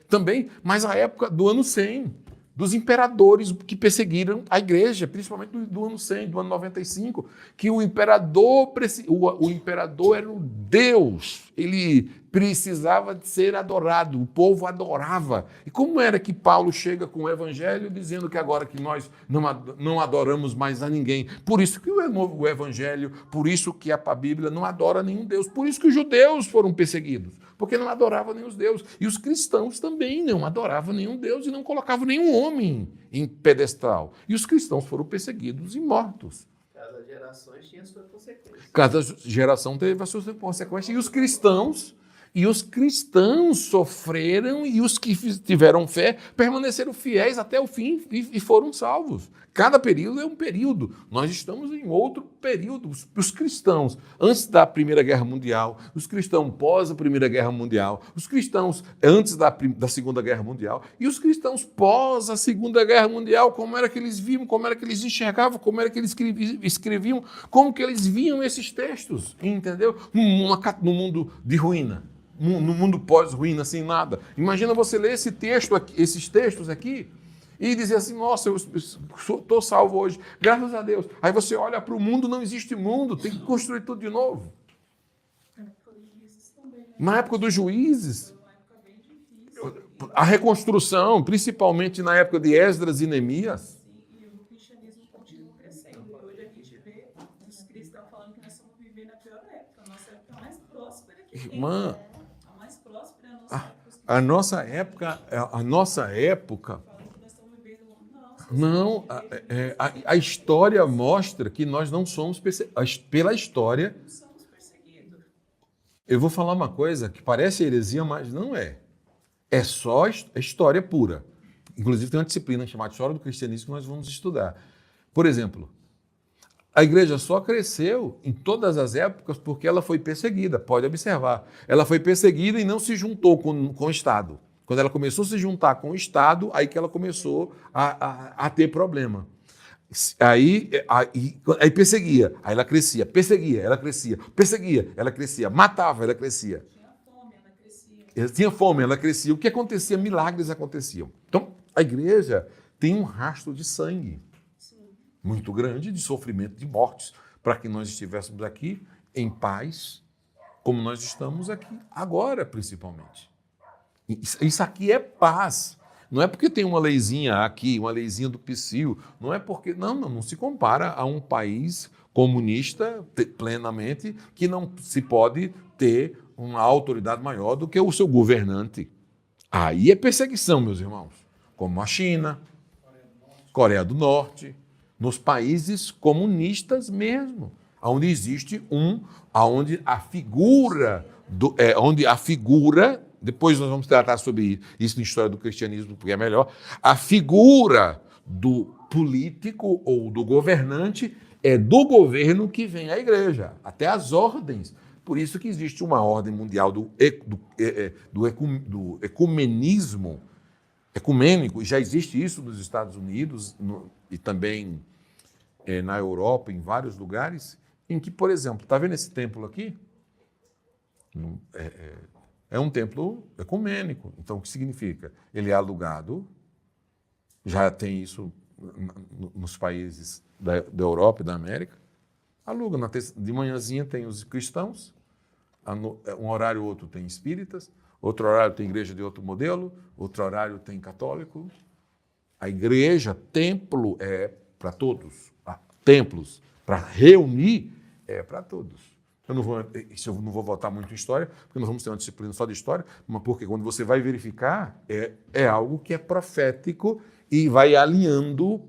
também, mas a época do ano 100, dos imperadores que perseguiram a igreja, principalmente do ano 100, do ano 95, que o imperador era um Deus, ele precisava de ser adorado, o povo adorava. E como era que Paulo chega com o evangelho dizendo que agora que nós não adoramos mais a ninguém? Por isso que o evangelho, por isso que a Bíblia não adora nenhum Deus, por isso que os judeus foram perseguidos, porque não adoravam nenhum Deus. E os cristãos também não adoravam nenhum Deus e não colocavam nenhum homem em pedestal. E os cristãos foram perseguidos e mortos. Cada geração tinha sua consequência. Cada geração teve a sua consequência. E os cristãos sofreram, e os que tiveram fé permaneceram fiéis até o fim e foram salvos. Cada período é um período. Nós estamos em outro período. Os cristãos antes da Primeira Guerra Mundial, os cristãos pós a Primeira Guerra Mundial, os cristãos antes da Segunda Guerra Mundial e os cristãos pós a Segunda Guerra Mundial, como era que eles viam, como era que eles enxergavam, como era que eles escreviam, como que eles viam esses textos, entendeu? No mundo de ruína. No mundo pós-ruína, sem nada. Imagina você ler esses textos aqui e dizer assim, nossa, eu estou salvo hoje, graças a Deus. Aí você olha para o mundo, não existe mundo, tem que construir tudo de novo. Na época dos juízes, a reconstrução, principalmente na época de Esdras e Neemias. E o cristianismo continua crescendo. Hoje a gente vê os cristãos falando que nós estamos vivendo a pior época. A nossa época é a mais próspera que tem. Irmã, A mais próspera é a nossa época. a nossa época, Falando que nós estamos vivendo, nossa, Não, a história mostra que nós não somos perseguidos. Pela história, Não somos perseguidos. eu vou falar uma coisa que parece heresia, mas não é. É só história pura. Inclusive tem uma disciplina chamada História do Cristianismo que nós vamos estudar. Por exemplo, a igreja só cresceu em todas as épocas porque ela foi perseguida. Pode observar. Ela foi perseguida e não se juntou com o Estado. Quando ela começou a se juntar com o Estado, aí que ela começou a ter problema. Aí perseguia, aí ela crescia, perseguia, ela crescia, perseguia, ela crescia, matava, ela crescia. Tinha fome, ela crescia. Ela tinha fome, ela crescia. O que acontecia? Milagres aconteciam. Então, a igreja tem um rastro de sangue muito grande, de sofrimento, de mortes, para que nós estivéssemos aqui em paz, como nós estamos aqui agora, principalmente. Isso aqui é paz. Não é porque tem uma leizinha aqui, uma leizinha do PSIL, não é porque... Não se compara a um país comunista plenamente que não se pode ter uma autoridade maior do que o seu governante. Aí é perseguição, meus irmãos, como a China, Coreia do Norte, nos países comunistas mesmo, onde existe onde a figura, depois nós vamos tratar sobre isso na história do cristianismo, porque é melhor, a figura do político ou do governante é do governo que vem a igreja, até as ordens. Por isso que existe uma ordem mundial do ecumenismo, ecumênico, já existe isso nos Estados Unidos e também na Europa, em vários lugares, em que, por exemplo, está vendo esse templo aqui? É um templo ecumênico. Então, o que significa? Ele é alugado, já tem isso nos países da Europa e da América, aluga. De manhãzinha tem os cristãos, um horário ou outro tem espíritas, outro horário tem igreja de outro modelo, outro horário tem católico. A igreja, templo, é para todos. Templos, para reunir, é para todos. Eu não vou voltar muito em história, porque nós vamos ter uma disciplina só de história, mas porque quando você vai verificar, é algo que é profético e vai alinhando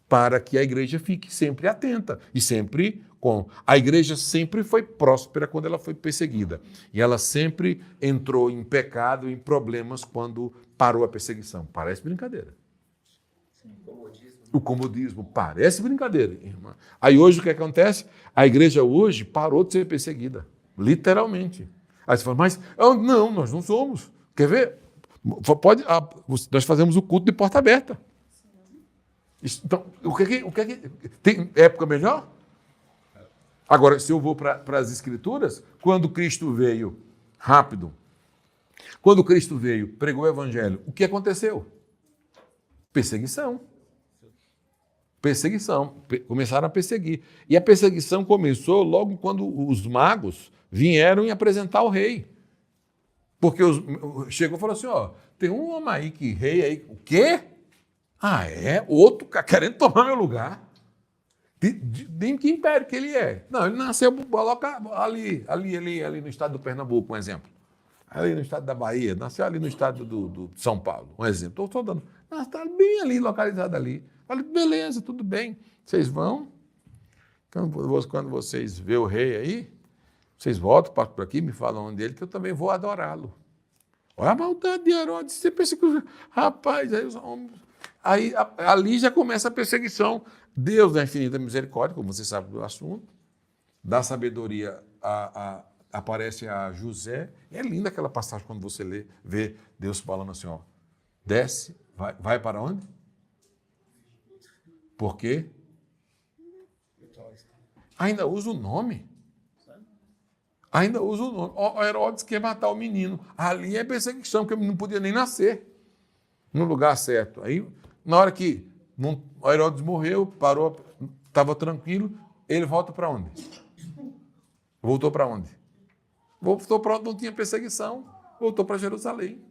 para que a igreja fique sempre atenta e sempre com... A igreja sempre foi próspera quando ela foi perseguida. E ela sempre entrou em pecado, em problemas quando parou a perseguição. Parece brincadeira. O comodismo parece brincadeira, irmã. Aí hoje o que acontece? A igreja hoje parou de ser perseguida, literalmente. Aí você fala, mas não, nós não somos. Quer ver? Nós fazemos o culto de porta aberta. Então, o que tem época melhor? Agora, se eu vou para as Escrituras, quando Cristo veio, rápido, quando Cristo veio, pregou o Evangelho, o que aconteceu? Perseguição. Começaram a perseguir. E a perseguição começou logo quando os magos vieram e apresentar o rei. Porque chegou e falou assim, tem um homem aí que rei aí, o quê? Outro querendo tomar meu lugar. De que império que ele é? Não, ele nasceu ali no estado do Pernambuco, um exemplo. Ali no estado da Bahia, nasceu ali no estado de São Paulo, um exemplo. Estou dando. Está bem ali, localizado ali. Falei, beleza, tudo bem. Vocês vão. Quando vocês vê o rei aí, vocês voltam, passam por aqui, me falam onde ele, que eu também vou adorá-lo. Olha a maldade de Herodes. Você pensa que... Rapaz, aí ali já começa a perseguição. Deus, da infinita misericórdia, como você sabe do assunto, da sabedoria aparece a José. É linda aquela passagem quando você vê Deus falando assim, desce, vai para onde? Por quê? Ainda usa o nome. Herodes quer matar o menino. Ali é perseguição, porque o menino não podia nem nascer no lugar certo. Aí, na hora que Herodes morreu, parou, estava tranquilo, ele volta para onde? Voltou para onde? Voltou para onde não tinha perseguição. Voltou para Jerusalém.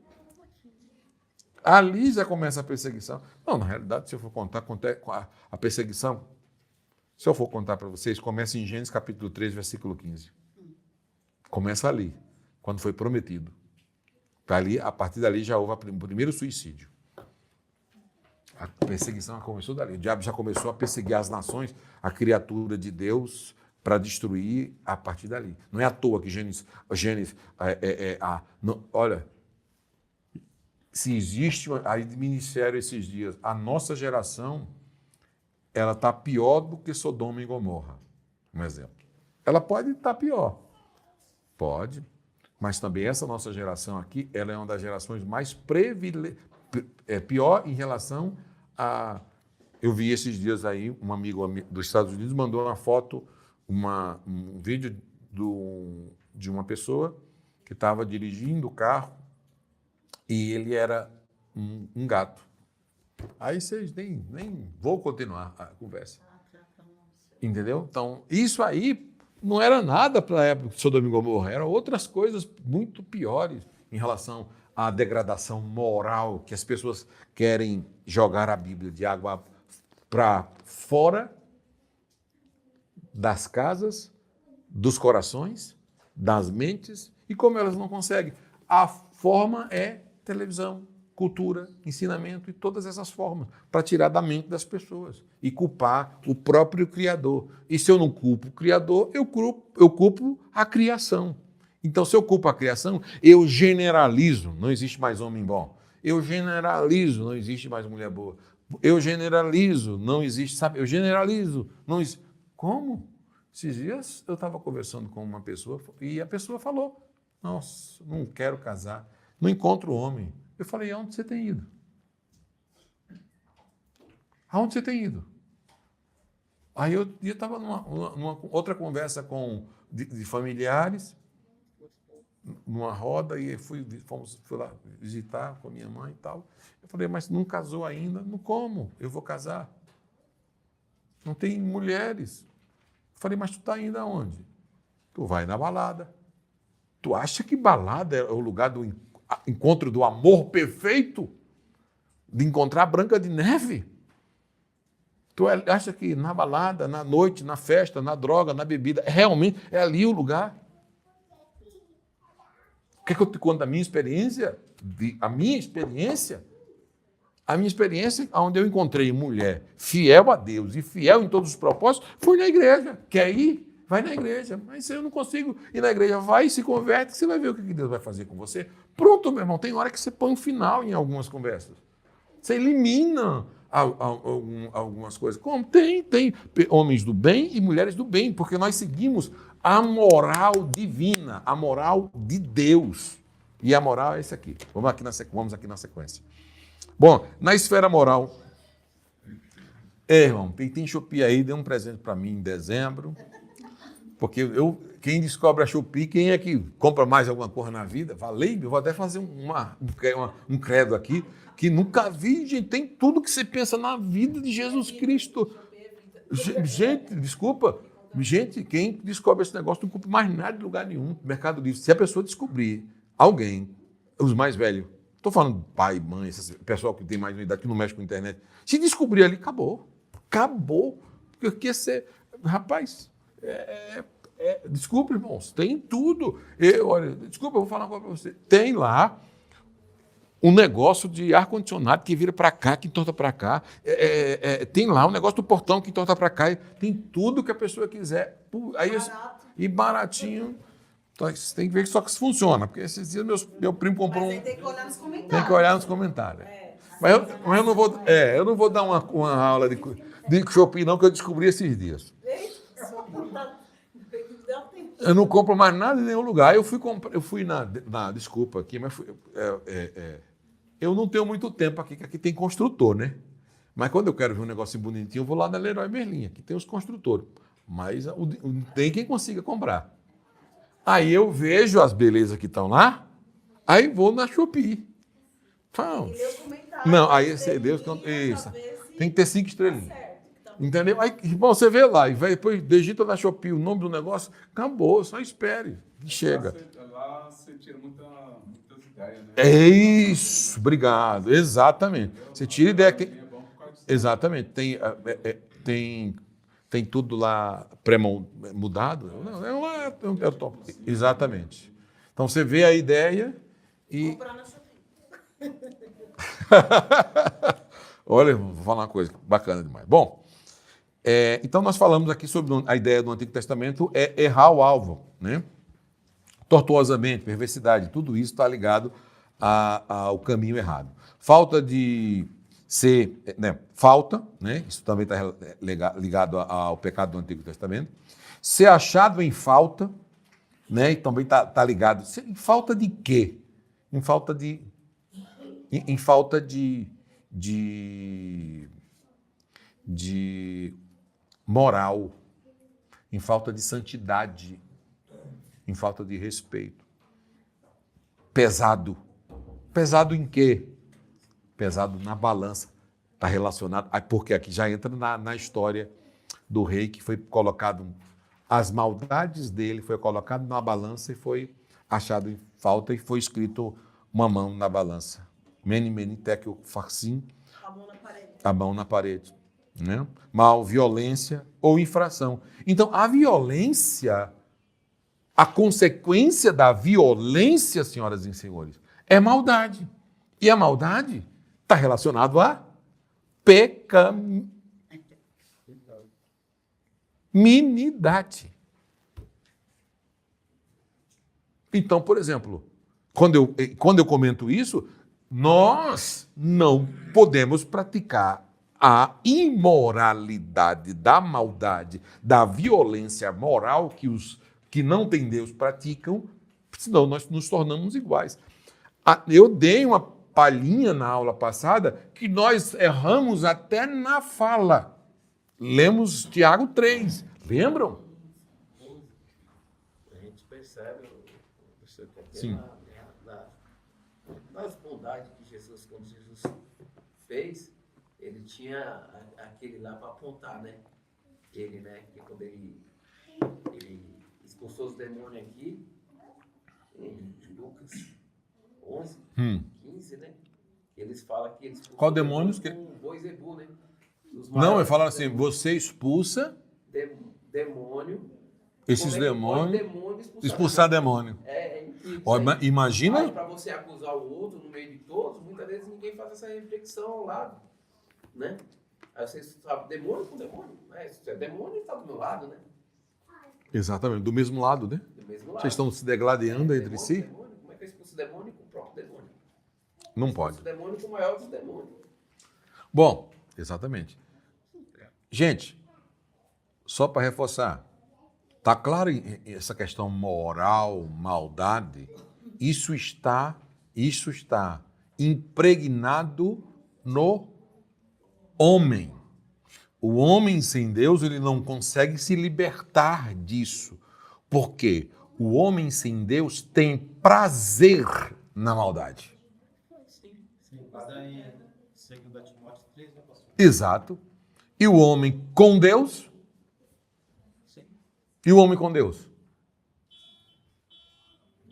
Ali já começa a perseguição. Não, na realidade, se eu for contar a perseguição, se eu for contar para vocês, começa em Gênesis capítulo 3, versículo 15. Começa ali, quando foi prometido. A partir dali já houve o primeiro suicídio. A perseguição começou dali. O diabo já começou a perseguir as nações, a criatura de Deus, para destruir a partir dali. Não é à toa que Gênesis olha, se existe, aí ministério esses dias, a nossa geração, ela está pior do que Sodoma e Gomorra, um exemplo. Ela pode estar pior, pode, mas também essa nossa geração aqui, ela é uma das gerações mais pior em relação a... Eu vi esses dias aí, um amigo dos Estados Unidos mandou uma foto, um vídeo de uma pessoa que estava dirigindo o carro e ele era um gato. Aí vocês nem vou continuar a conversa. Entendeu? Então, isso aí não era nada para a época de Sodoma e Gomorra, eram outras coisas muito piores em relação à degradação moral que as pessoas querem jogar a Bíblia de água para fora das casas, dos corações, das mentes, e como elas não conseguem? A forma é televisão, cultura, ensinamento e todas essas formas, para tirar da mente das pessoas e culpar o próprio Criador. E se eu não culpo o Criador, eu culpo a criação. Então, se eu culpo a criação, eu generalizo, não existe mais homem bom. Eu generalizo, não existe mais mulher boa. Eu generalizo, não existe, sabe? Eu generalizo, não existe. Como? Esses dias eu estava conversando com uma pessoa e a pessoa falou, nossa, não quero casar, não encontro homem. Eu falei, aonde você tem ido? Aonde você tem ido? Aí eu estava numa outra conversa de familiares, numa roda, e fui lá visitar com a minha mãe e tal. Eu falei, mas não casou ainda? Não, como? Eu vou casar. Não tem mulheres. Eu falei, mas tu está indo aonde? Tu vai na balada. Tu acha que balada é o lugar do encontro do amor perfeito? De encontrar a Branca de Neve? Tu acha que na balada, na noite, na festa, na droga, na bebida, realmente é ali o lugar? Quer que eu te conte da minha experiência? A minha experiência, onde eu encontrei mulher fiel a Deus e fiel em todos os propósitos, foi na igreja. Quer ir? Vai na igreja. Mas se eu não consigo ir na igreja, vai e se converte, que você vai ver o que Deus vai fazer com você. Pronto, meu irmão, tem hora que você põe um final em algumas conversas. Você elimina algumas coisas. Como? Tem homens do bem e mulheres do bem, porque nós seguimos a moral divina, a moral de Deus. E a moral é esse aqui. Vamos aqui na sequência. Bom, na esfera moral, irmão, tem Shopee aí, dê um presente para mim em dezembro, porque quem descobre a Shopee, quem é que compra mais alguma coisa na vida? Valeu, eu vou até fazer um credo aqui, que nunca vi, gente, tem tudo que você pensa na vida de Jesus Cristo. Gente, desculpa, gente, quem descobre esse negócio não compra mais nada de lugar nenhum, Mercado Livre. Se a pessoa descobrir alguém, os mais velhos, estou falando pai, mãe, esse pessoal que tem mais idade, que não mexe com a internet, se descobrir ali, acabou. Porque você, rapaz, desculpa, irmãos, tem tudo. Olha, desculpa, eu vou falar uma coisa para você. Tem lá um negócio de ar-condicionado que vira para cá, que entorta para cá. Tem lá um negócio do portão que entorta para cá. Tem tudo que a pessoa quiser. Aí, e baratinho. Então, você tem que ver só que isso funciona. Porque esses dias meu primo comprou Mas aí tem que olhar nos comentários. Tem que olhar nos comentários. Mas eu não vou dar uma aula de Shopee, não, que eu descobri esses dias. Eu não compro mais nada em nenhum lugar. Eu fui desculpa aqui, mas eu não tenho muito tempo aqui, que aqui tem construtor, né? Mas quando eu quero ver um negócio bonitinho, eu vou lá na Leroy Merlin, aqui tem os construtores. Mas tem quem consiga comprar. Aí eu vejo as belezas que estão lá, aí vou na Shopee. Não, aí Deus... Isso. Tem que ter 5 estrelinhas. Entendeu? Aí, bom, você vê lá, e depois digita na Shopee o nome do negócio, acabou, só espere, chega. Lá você tira muitas ideias, né? É isso, obrigado, exatamente. Você tira ideia. Exatamente, tem tudo lá pré-mudado. É top. Exatamente. Então você vê a ideia e. Olha, vou falar uma coisa bacana demais. Bom, então nós falamos aqui sobre a ideia do Antigo Testamento é errar o alvo, né? Tortuosamente, perversidade, tudo isso está ligado ao caminho errado. Falta de ser, falta, né? Isso também está ligado ao pecado do Antigo Testamento. Ser achado em falta, né? E também está ligado. Em falta de quê? Em falta de moral, em falta de santidade, em falta de respeito. Pesado. Pesado em quê? Pesado na balança. Está relacionado, porque aqui já entra na história do rei que foi colocado, as maldades dele foi colocado na balança e foi achado em falta e foi escrito uma mão na balança. Mene, mene, tekel, farsim. A mão na parede. A mão na parede. Né? Mal, violência ou infração. Então, a violência, a consequência da violência, senhoras e senhores, é maldade. E a maldade está relacionada a pecaminosidade. Então, por exemplo, quando eu comento isso, nós não podemos praticar a imoralidade da maldade, da violência moral que os que não têm Deus praticam, senão nós nos tornamos iguais. Eu dei uma palhinha na aula passada que nós erramos até na fala. Lemos Tiago 3, lembram? A gente percebe Sim. nas bondades que Jesus, quando Jesus fez, ele tinha aquele lá para apontar, né? Ele, né? Que quando ele expulsou os demônios aqui, em Lucas 11, 15, né? Eles falam que eles expulsou Qual demônios que... com Boizebu, né? Não, ele fala assim, você expulsa demônio. esses demônios, Expulsar demônio. É incrível. Imagina... Para você acusar o outro no meio de todos, muitas vezes ninguém faz essa reflexão ao lado, né? Aí você sabe, demônio com demônio, né? Se é demônio, está do meu lado, né? Exatamente, do mesmo lado, né? Do mesmo lado. Vocês estão se degladiando entre si? Demônio, como é que eu expulso demônio com o próprio demônio? Não pode. Expulso demônio com o maior dos demônios. Bom, exatamente. Gente, só para reforçar, está claro essa questão moral, maldade? Isso está impregnado no homem. O homem sem Deus, ele não consegue se libertar disso. Por quê? O homem sem Deus tem prazer na maldade. Sim, está em 2 Timóteo 3, né, pastor? Exato. E o homem com Deus? Sim. E o homem com Deus?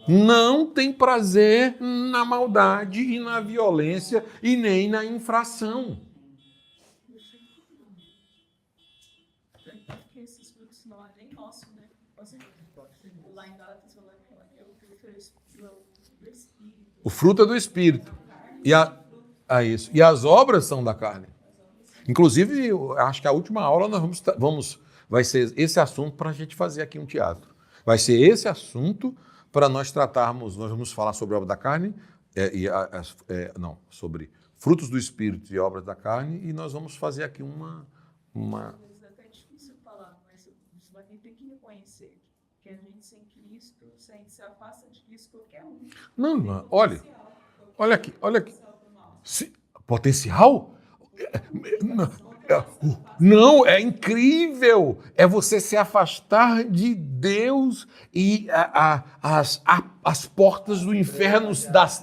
Não tem prazer na maldade e na violência e nem na infração. Porque esses frutos não é nem nosso, né? Lá em Gálatas fala que é o fruto do Espírito. O fruto é do Espírito. E as obras são da carne. Inclusive, eu acho que a última aula nós vai ser esse assunto para a gente fazer aqui um teatro. Vai ser esse assunto para nós tratarmos, nós vamos falar sobre a obra da carne, sobre frutos do Espírito e obras da carne, e nós vamos fazer aqui uma... Às vezes é até difícil falar, mas você vai ter que reconhecer que a gente sem Cristo, se a gente se afasta de Cristo, qualquer um. Não, olha aqui. Potencial? Não, é incrível. É você se afastar de Deus e as portas do inferno, das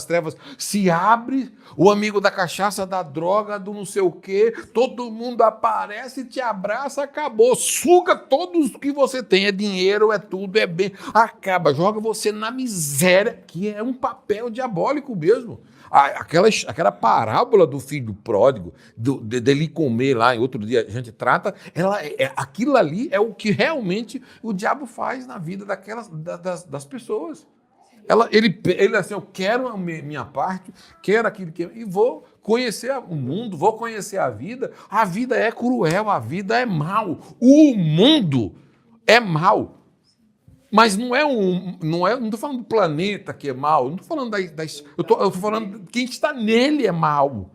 trevas se abrem. O amigo da cachaça, da droga, do não sei o quê, todo mundo aparece, te abraça, acabou. Suga todos que você tem. É dinheiro, é tudo, é bem. Acaba, joga você na miséria, que é um papel diabólico mesmo. Aquela parábola do filho pródigo, dele comer lá, em outro dia a gente trata, aquilo ali é o que realmente o diabo faz na vida das pessoas. Ele assim, eu quero a minha parte, quero aquilo que... E vou conhecer o mundo, vou conhecer a vida. A vida é cruel, a vida é mal. O mundo é mal. Mas não estou falando do planeta que é mal, não estou falando eu estou falando de quem está nele é mal.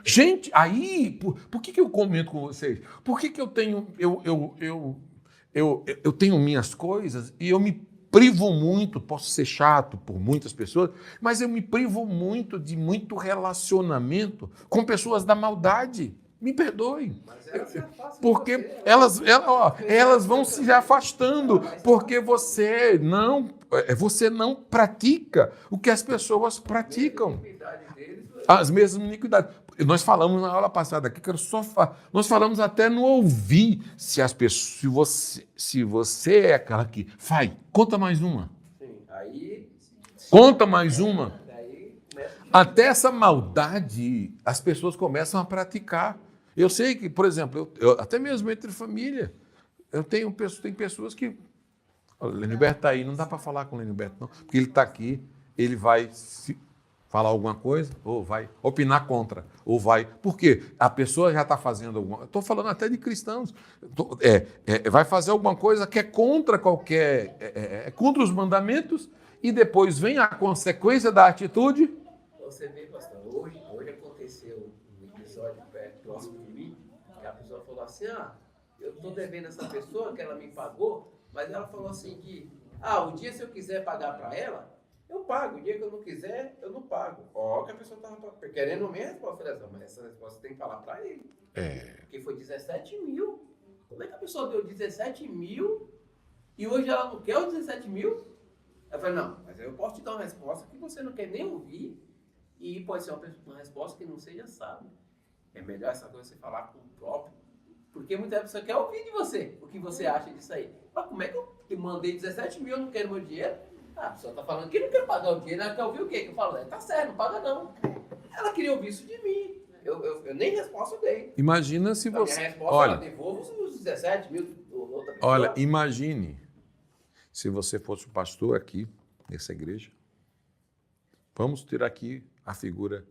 Gente, aí, por que eu comento com vocês? Por que eu tenho, eu tenho minhas coisas e eu me privo muito, posso ser chato por muitas pessoas, mas eu me privo muito de muito relacionamento com pessoas da maldade. Me perdoem. Porque elas vão se afastando, porque você não pratica o que as pessoas praticam. As mesmas iniquidades. Nós falamos na aula passada aqui, nós falamos até no ouvir, se você é aquela que conta mais uma. Sim, aí... Conta mais uma. Até essa maldade as pessoas começam a praticar. Eu sei que, por exemplo, até mesmo entre família, tem pessoas que... O Leniberto está aí, não dá para falar com o Leniberto, não, porque ele está aqui, ele vai falar alguma coisa, ou vai opinar contra, ou vai... Por quê? A pessoa já está fazendo alguma... Estou falando até de cristãos. Vai fazer alguma coisa que é contra contra os mandamentos, e depois vem a consequência da atitude. Você vê, pastor, hoje aconteceu um episódio próximo de mim, que a pessoa falou assim, eu estou devendo essa pessoa que ela me pagou, mas ela falou assim que, o dia se eu quiser pagar para ela, eu pago. O dia que eu não quiser, eu não pago. Ó, que a pessoa estava querendo a minha resposta. Eu falei, mas essa resposta você tem que falar para ele. Porque foi 17 mil. Como é que a pessoa deu 17 mil e hoje ela não quer os 17 mil? Eu falei, não, mas eu posso te dar uma resposta que você não quer nem ouvir e pode ser uma resposta que não seja sábia. É melhor essa coisa você falar com o próprio, porque muita pessoa quer ouvir de você o que você acha disso aí. Mas como é que eu te mandei 17 mil, eu não quero meu dinheiro? A pessoa está falando que não quer pagar o dinheiro, ela quer ouvir o quê? Que eu falo, tá certo, não paga não. Ela queria ouvir isso de mim. Eu nem resposta dei. Imagina se você... Minha resposta ela devolve os 17 mil do outra pessoa. Olha, imagine se você fosse o pastor aqui, nessa igreja. Vamos ter aqui a figura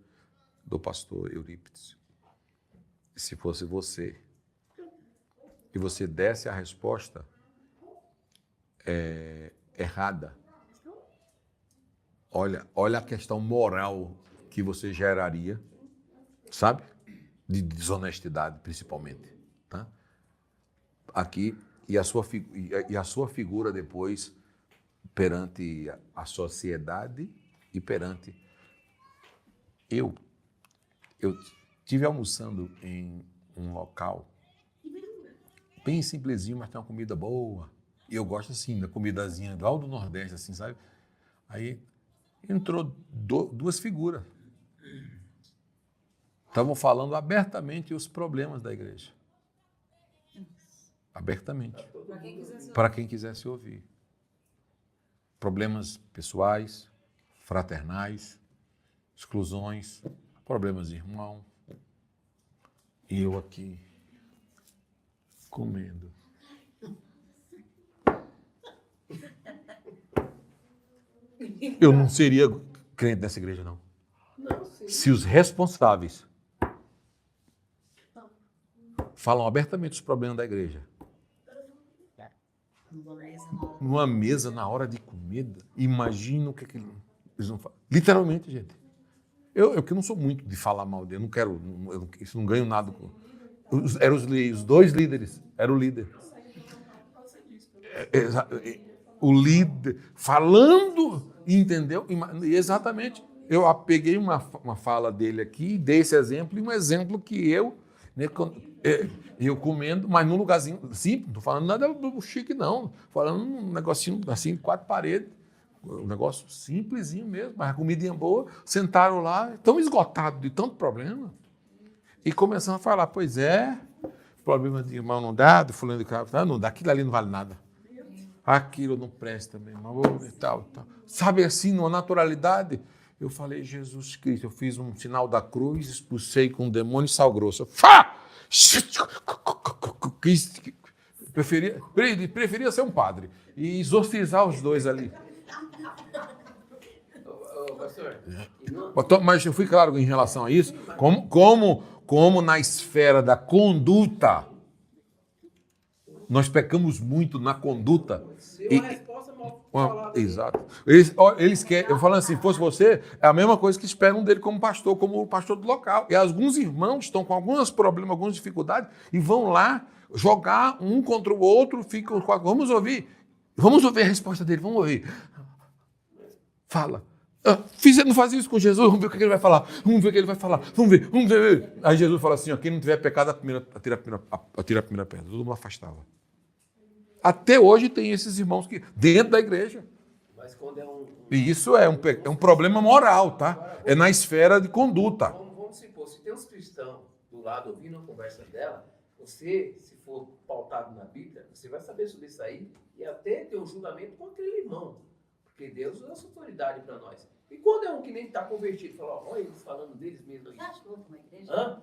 do pastor Eurípides. Se fosse você, e você desse a resposta errada, olha a questão moral que você geraria, sabe? De desonestidade, principalmente. Tá? Aqui, e a sua figura depois perante a sociedade e perante... Eu estive almoçando em um local bem simplesinho, mas tem uma comida boa. E eu gosto assim, da comidazinha lá do Nordeste, assim, sabe? Aí entrou duas figuras. Estavam falando abertamente os problemas da igreja. Abertamente. Para quem quisesse ouvir. Problemas pessoais, fraternais, exclusões, problemas de irmão. E eu aqui, comendo. Eu não seria crente nessa igreja, não. Se os responsáveis falam abertamente os problemas da igreja, numa mesa, na hora de comida, imagina o que eles vão falar. Literalmente, gente. Eu que não sou muito de falar mal dele, eu não quero, isso não ganho nada. Eram os dois líderes, era o líder. O líder falando, entendeu? E exatamente, eu peguei uma fala dele aqui, dei esse exemplo, e um exemplo que eu comendo, mas num lugarzinho simples, não estou falando nada chique, não. Falando num negocinho assim, 4 paredes, um negócio simplesinho mesmo, mas a comidinha boa, sentaram lá, tão esgotados de tanto problema, e começaram a falar, pois é, problema de irmão não dá, de fulano de carro, não dá, aquilo ali não vale nada. Aquilo não presta, meu irmão, e tal. Sabe assim, numa naturalidade, eu falei, Jesus Cristo, eu fiz um sinal da cruz, expulsei com um demônio e sal grosso. Fá! Preferia ser um padre e exorcizar os dois ali. pastor. E não- Mas eu fui claro em relação a isso, como na esfera da conduta, nós pecamos muito na conduta. Se E- uma resposta mal falada. Exato. Eles querem, eu falando assim, fosse você, é a mesma coisa que esperam dele como o pastor do local. E alguns irmãos estão com alguns problemas, algumas dificuldades, e vão lá jogar um contra o outro, ficam com vamos ouvir a resposta dele, vamos ouvir. Fala. Não fazia isso com Jesus, vamos ver o que ele vai falar. Vamos ver o que ele vai falar. Vamos ver. Aí Jesus fala assim, ó, quem não tiver pecado, atira a primeira pedra. Todo mundo afastava. Até hoje tem esses irmãos que dentro da igreja. Mas quando é um. E isso é um problema moral, tá? É na esfera de conduta. Vamos supor, se tem uns cristãos do lado ouvindo a conversa dela, você, se for pautado na Bíblia, você vai saber sobre isso aí e até ter um julgamento com aquele irmão. Porque Deus dá essa autoridade para nós. E quando é um que nem está convertido, fala, olha eles falando deles mesmo aí. Você acha que eu vou para uma igreja? Hã?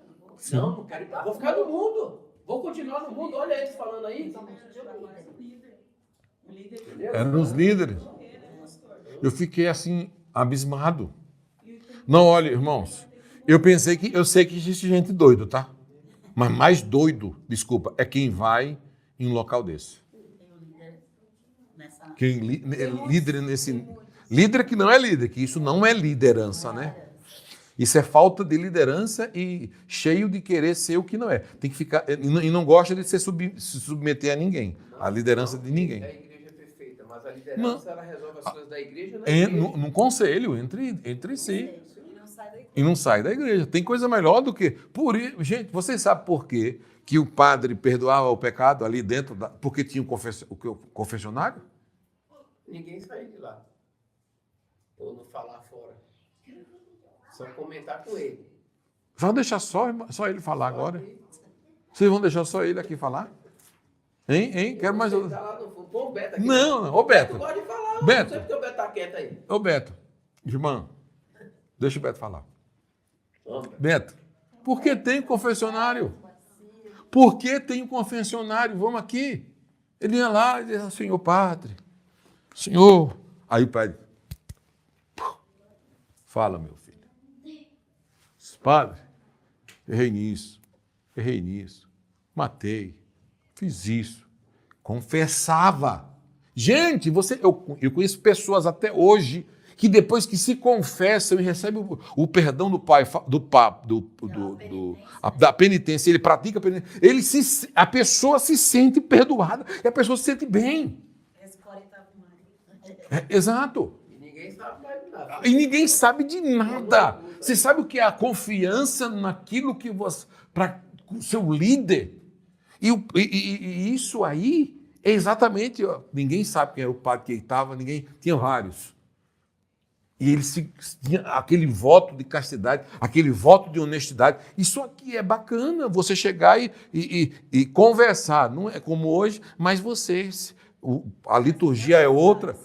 Não quero ir pra... Vou ficar no mundo. Vou continuar no mundo. Olha eles falando aí. Principalmente de líder. O líder Entendeu? Eram os líderes. Eu fiquei assim, abismado. Não, olha, irmãos, eu sei que existe gente doido, tá? Mas mais doido, desculpa, é quem vai em um local desse. Tem o líder nessa... Líder nesse... Líder que não é líder, que isso não é liderança, né? Isso é falta de liderança e cheio de querer ser o que não é. Tem que ficar... E não gosta de se submeter a ninguém, a liderança de ninguém. A igreja é perfeita, mas a liderança ela resolve as coisas da igreja na Num conselho, entre si. E não sai daí. E não sai da igreja. Tem coisa melhor do que... Gente, vocês sabem por quê que o padre perdoava o pecado ali dentro porque tinha o confessionário? Ninguém sai de lá. Ou não falar fora. Só comentar com ele. Vão deixar só ele falar agora? Vocês vão deixar só ele aqui falar? Hein? Quero mais... Tá lá no fundo. Pô, o Beto aqui. Não. Ô, Beto. Tu gosta de falar. Beto. Não sei porque o Beto tá quieto aí. Ô, Beto. Irmã, deixa o Beto falar. Vamos, Beto, por que tem confessionário? Por que tem um confessionário? Vamos aqui. Ele ia lá e dizia, senhor padre, senhor... Aí o padre... Fala, meu filho. Padre, errei nisso, matei, fiz isso. Confessava. Gente, eu conheço pessoas até hoje que depois que se confessam e recebem o perdão do pai, da penitência, ele pratica a penitência, a pessoa se sente perdoada e a pessoa se sente bem. Esse 40 Exato. E ninguém sabe mais de nada. E ninguém sabe de nada. Você sabe o que é a confiança naquilo que você... para o seu líder? E isso aí é exatamente... Ninguém sabe quem era o padre que estava, ninguém... Tinha vários. E ele tinha aquele voto de castidade, aquele voto de honestidade. Isso aqui é bacana, você chegar e conversar. Não é como hoje, mas vocês... A liturgia é outra,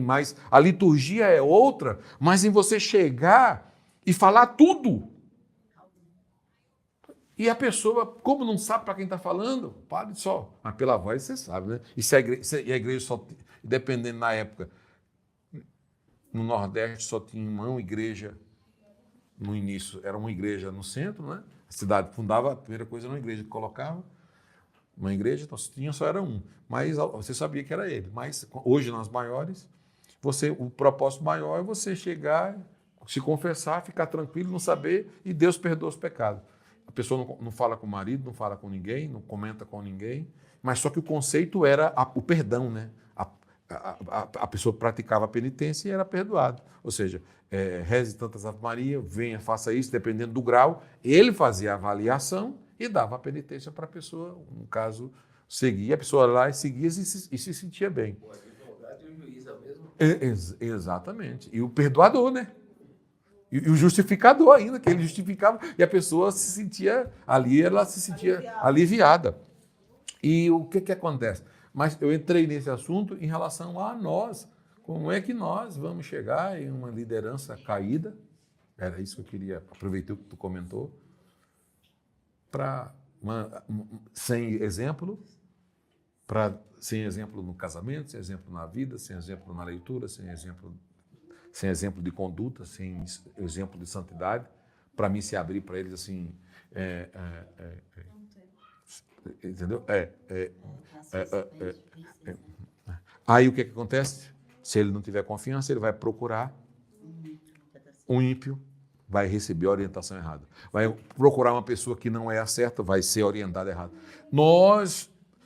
mas a liturgia é outra, mas em você chegar e falar tudo. E a pessoa, como não sabe para quem está falando, padre só. Mas pela voz você sabe, né? E a igreja só, dependendo na época, no Nordeste só tinha uma igreja no início, era uma igreja no centro, né? A cidade fundava, a primeira coisa era uma igreja que colocava. Uma igreja, então só era um. Mas você sabia que era ele. Mas hoje, nas maiores, o propósito maior é você chegar, se confessar, ficar tranquilo, não saber, e Deus perdoa os pecados. A pessoa não fala com o marido, não fala com ninguém, não comenta com ninguém, mas só que o conceito era o perdão, né? A pessoa praticava a penitência e era perdoado. Ou seja, reze tantas Ave Maria, venha, faça isso, dependendo do grau. Ele fazia a avaliação e dava a penitência para a pessoa, no caso, seguir. A pessoa lá e seguia e se sentia bem. O advogado e o juiz é o mesmo. Exatamente. E o perdoador, né? E o justificador ainda, que ele justificava, e a pessoa se sentia ali, ela se sentia aliviada. E o que acontece? Mas eu entrei nesse assunto em relação a nós. Como é que nós vamos chegar em uma liderança caída? Era isso que eu queria, aproveitar o que tu comentou, sem exemplo no casamento, sem exemplo na vida, sem exemplo na leitura, sem exemplo sem exemplo de conduta, sem exemplo de santidade, para mim se abrir para eles assim, entendeu? Aí o que acontece? Se ele não tiver confiança, ele vai procurar um ímpio, vai receber a orientação errada. Vai procurar uma pessoa que não é a certa, vai ser orientada errada.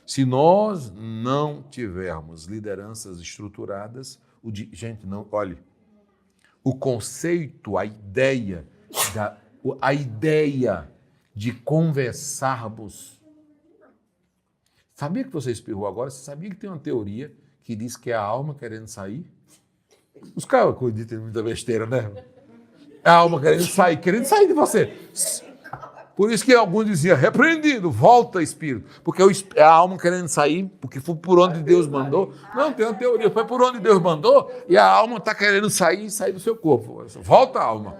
Se nós não tivermos lideranças estruturadas, gente, não, olhe, o conceito, a ideia de conversarmos. Sabia que você espirrou agora? Você sabia que tem uma teoria que diz que é a alma querendo sair? Os caras acreditam em muita besteira, né? É a alma querendo sair de você. Por isso que alguns diziam, repreendido, volta espírito. Porque é a alma querendo sair, porque foi por onde Deus mandou. Não, tem uma teoria, foi por onde Deus mandou e a alma está querendo sair do seu corpo. Volta a alma.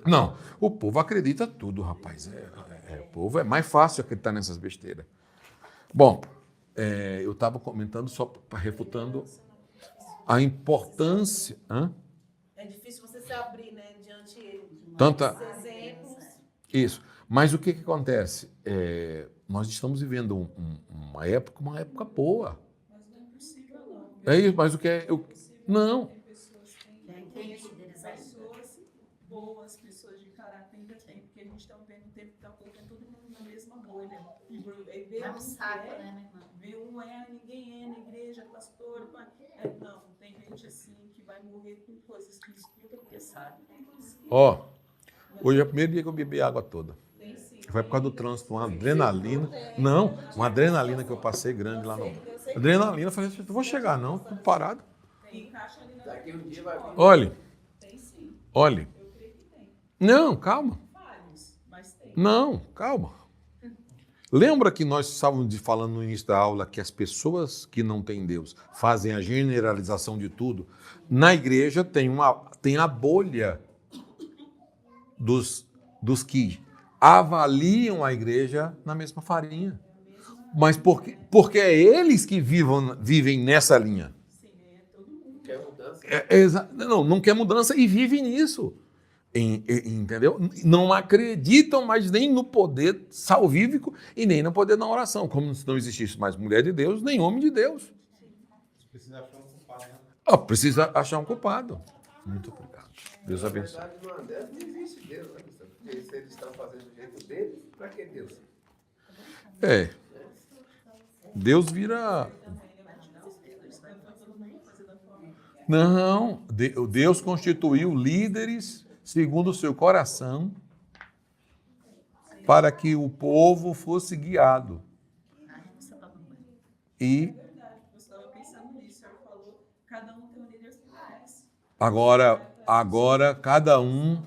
Não, o povo acredita tudo, rapaz. O povo é mais fácil acreditar nessas besteiras. Bom, eu estava comentando só refutando a importância. É difícil você se abrir, né, diante de Tanta. exemplos. Isso. Mas o que acontece? Nós estamos vivendo uma época boa. Mas não é possível, não. É isso, mas o que é. Não. Tem pessoas boas, pessoas de caráter ainda tem, porque a gente está vivendo um tempo que está colocando todo mundo na mesma bolha. É um saco, né, minha irmã? Vê ninguém é na igreja, pastor, pai. Não, tem gente assim que vai morrer com coisas que escuta porque sabe. Ó, hoje é o primeiro dia que eu bebi água toda. Foi por causa do trânsito, uma adrenalina. Não, uma adrenalina que eu passei grande lá no. Adrenalina, eu falei, não vou chegar não, tô parado. Daqui um dia vai vir. Olhe. Não, calma. Mas tem. Não, calma. Lembra que nós estávamos falando no início da aula que as pessoas que não têm Deus fazem a generalização de tudo? Na igreja tem a bolha dos que avaliam a igreja na mesma farinha. Mas porque é eles que vivem nessa linha. Quer mudança? Não quer mudança e vive nisso. Entendeu? Não acreditam mais nem no poder salvífico e nem no poder da oração. Como se não existisse mais mulher de Deus, nem homem de Deus. Precisa achar um culpado, né? Precisa achar um culpado. Muito obrigado. Deus abençoe. Na verdade, numa dessas não existe Deus, né? Porque se eles estão fazendo do jeito deles, para que Deus? Deus vira... Não, Deus constituiu líderes segundo o seu coração para que o povo fosse guiado. E Eu estava pensando nisso, o senhor falou, cada um tem um líder que merece. agora cada um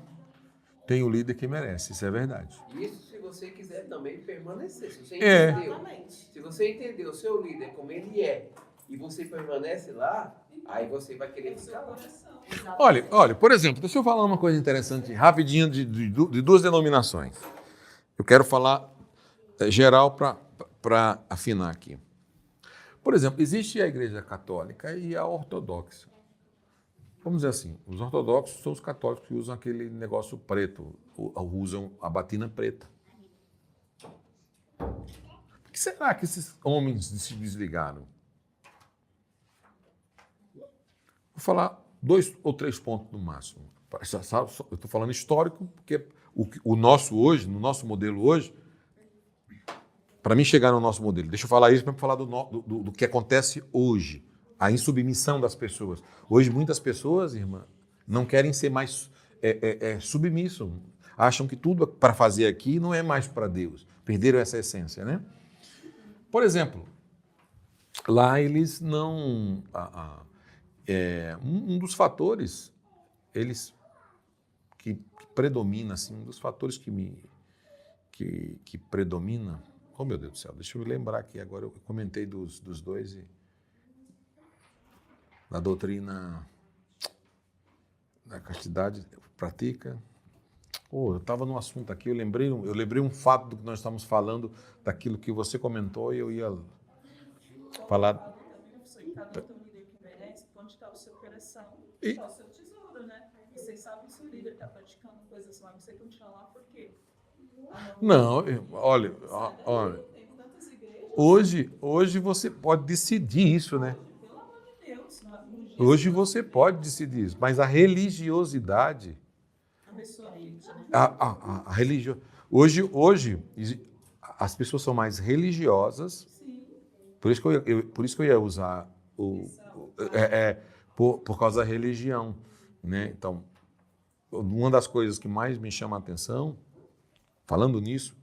tem o líder que merece, isso é verdade. Isso se você quiser também permanecer. Se você É. entendeu, se você entendeu o seu líder como ele é e você permanece lá, aí você vai querer ficar lá. Olha, por exemplo, deixa eu falar uma coisa interessante, rapidinho, de duas denominações. Eu quero falar geral para afinar aqui. Por exemplo, existe a Igreja Católica e a Ortodoxa. Vamos dizer assim, os ortodoxos são os católicos que usam aquele negócio preto, usam a batina preta. Por que será que esses homens se desligaram? Vou falar 2 ou 3 pontos no máximo. Eu estou falando histórico, porque o nosso hoje, no nosso modelo hoje, para mim chegar no nosso modelo, deixa eu falar isso para falar do que acontece hoje, a insubmissão das pessoas. Hoje muitas pessoas, irmã, não querem ser mais submissos, acham que tudo para fazer aqui não é mais para Deus, perderam essa essência, né? Por exemplo, lá eles não... um dos fatores, que predomina, assim, um dos fatores que predomina, oh meu Deus do céu, deixa eu lembrar aqui agora, eu comentei dos dois e da doutrina da castidade pratica. Eu estava num assunto aqui, eu lembrei um fato do que nós estamos falando, daquilo que você comentou e eu ia falar. Cada um tem um líder que merece, onde está o seu coração. É o seu tesouro, né? Vocês sabem que o seu líder está praticando coisas lá, você continua lá por quê? Não, olha, Tem tantas igrejas. hoje você pode decidir isso, né? Pelo amor de Deus. No dia Hoje você pode decidir isso, mas a religiosidade, a pessoa aí, a religio... hoje as pessoas são mais religiosas, sim, por isso que eu ia usar por causa da religião, né? Então, uma das coisas que mais me chama a atenção, falando nisso,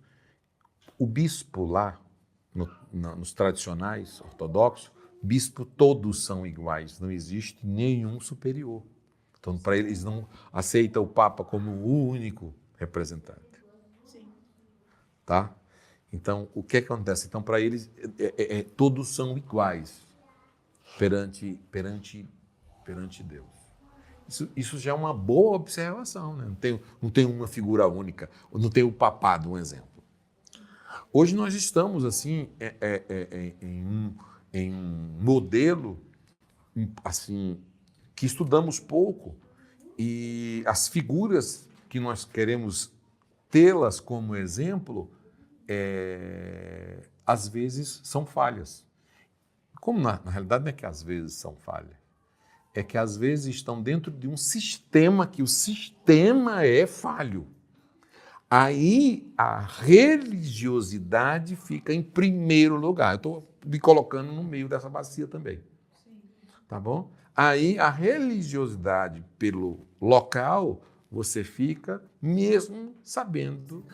o bispo lá, nos tradicionais ortodoxos, bispo todos são iguais, não existe nenhum superior. Então, para eles não aceitam o Papa como o único representante. sim. Tá? Então, o que acontece? Então, para eles, todos são iguais perante Deus. Isso já é uma boa observação, né? Não tem uma figura única, não tem o papado, um exemplo. Hoje nós estamos assim em um modelo assim que estudamos pouco e as figuras que nós queremos tê-las como exemplo às vezes são falhas. Como na realidade não é que às vezes são falhas, é que às vezes estão dentro de um sistema que o sistema é falho. Aí a religiosidade fica em primeiro lugar. Eu estou me colocando no meio dessa bacia também. Sim. Tá bom? Aí a religiosidade pelo local, você fica mesmo sabendo.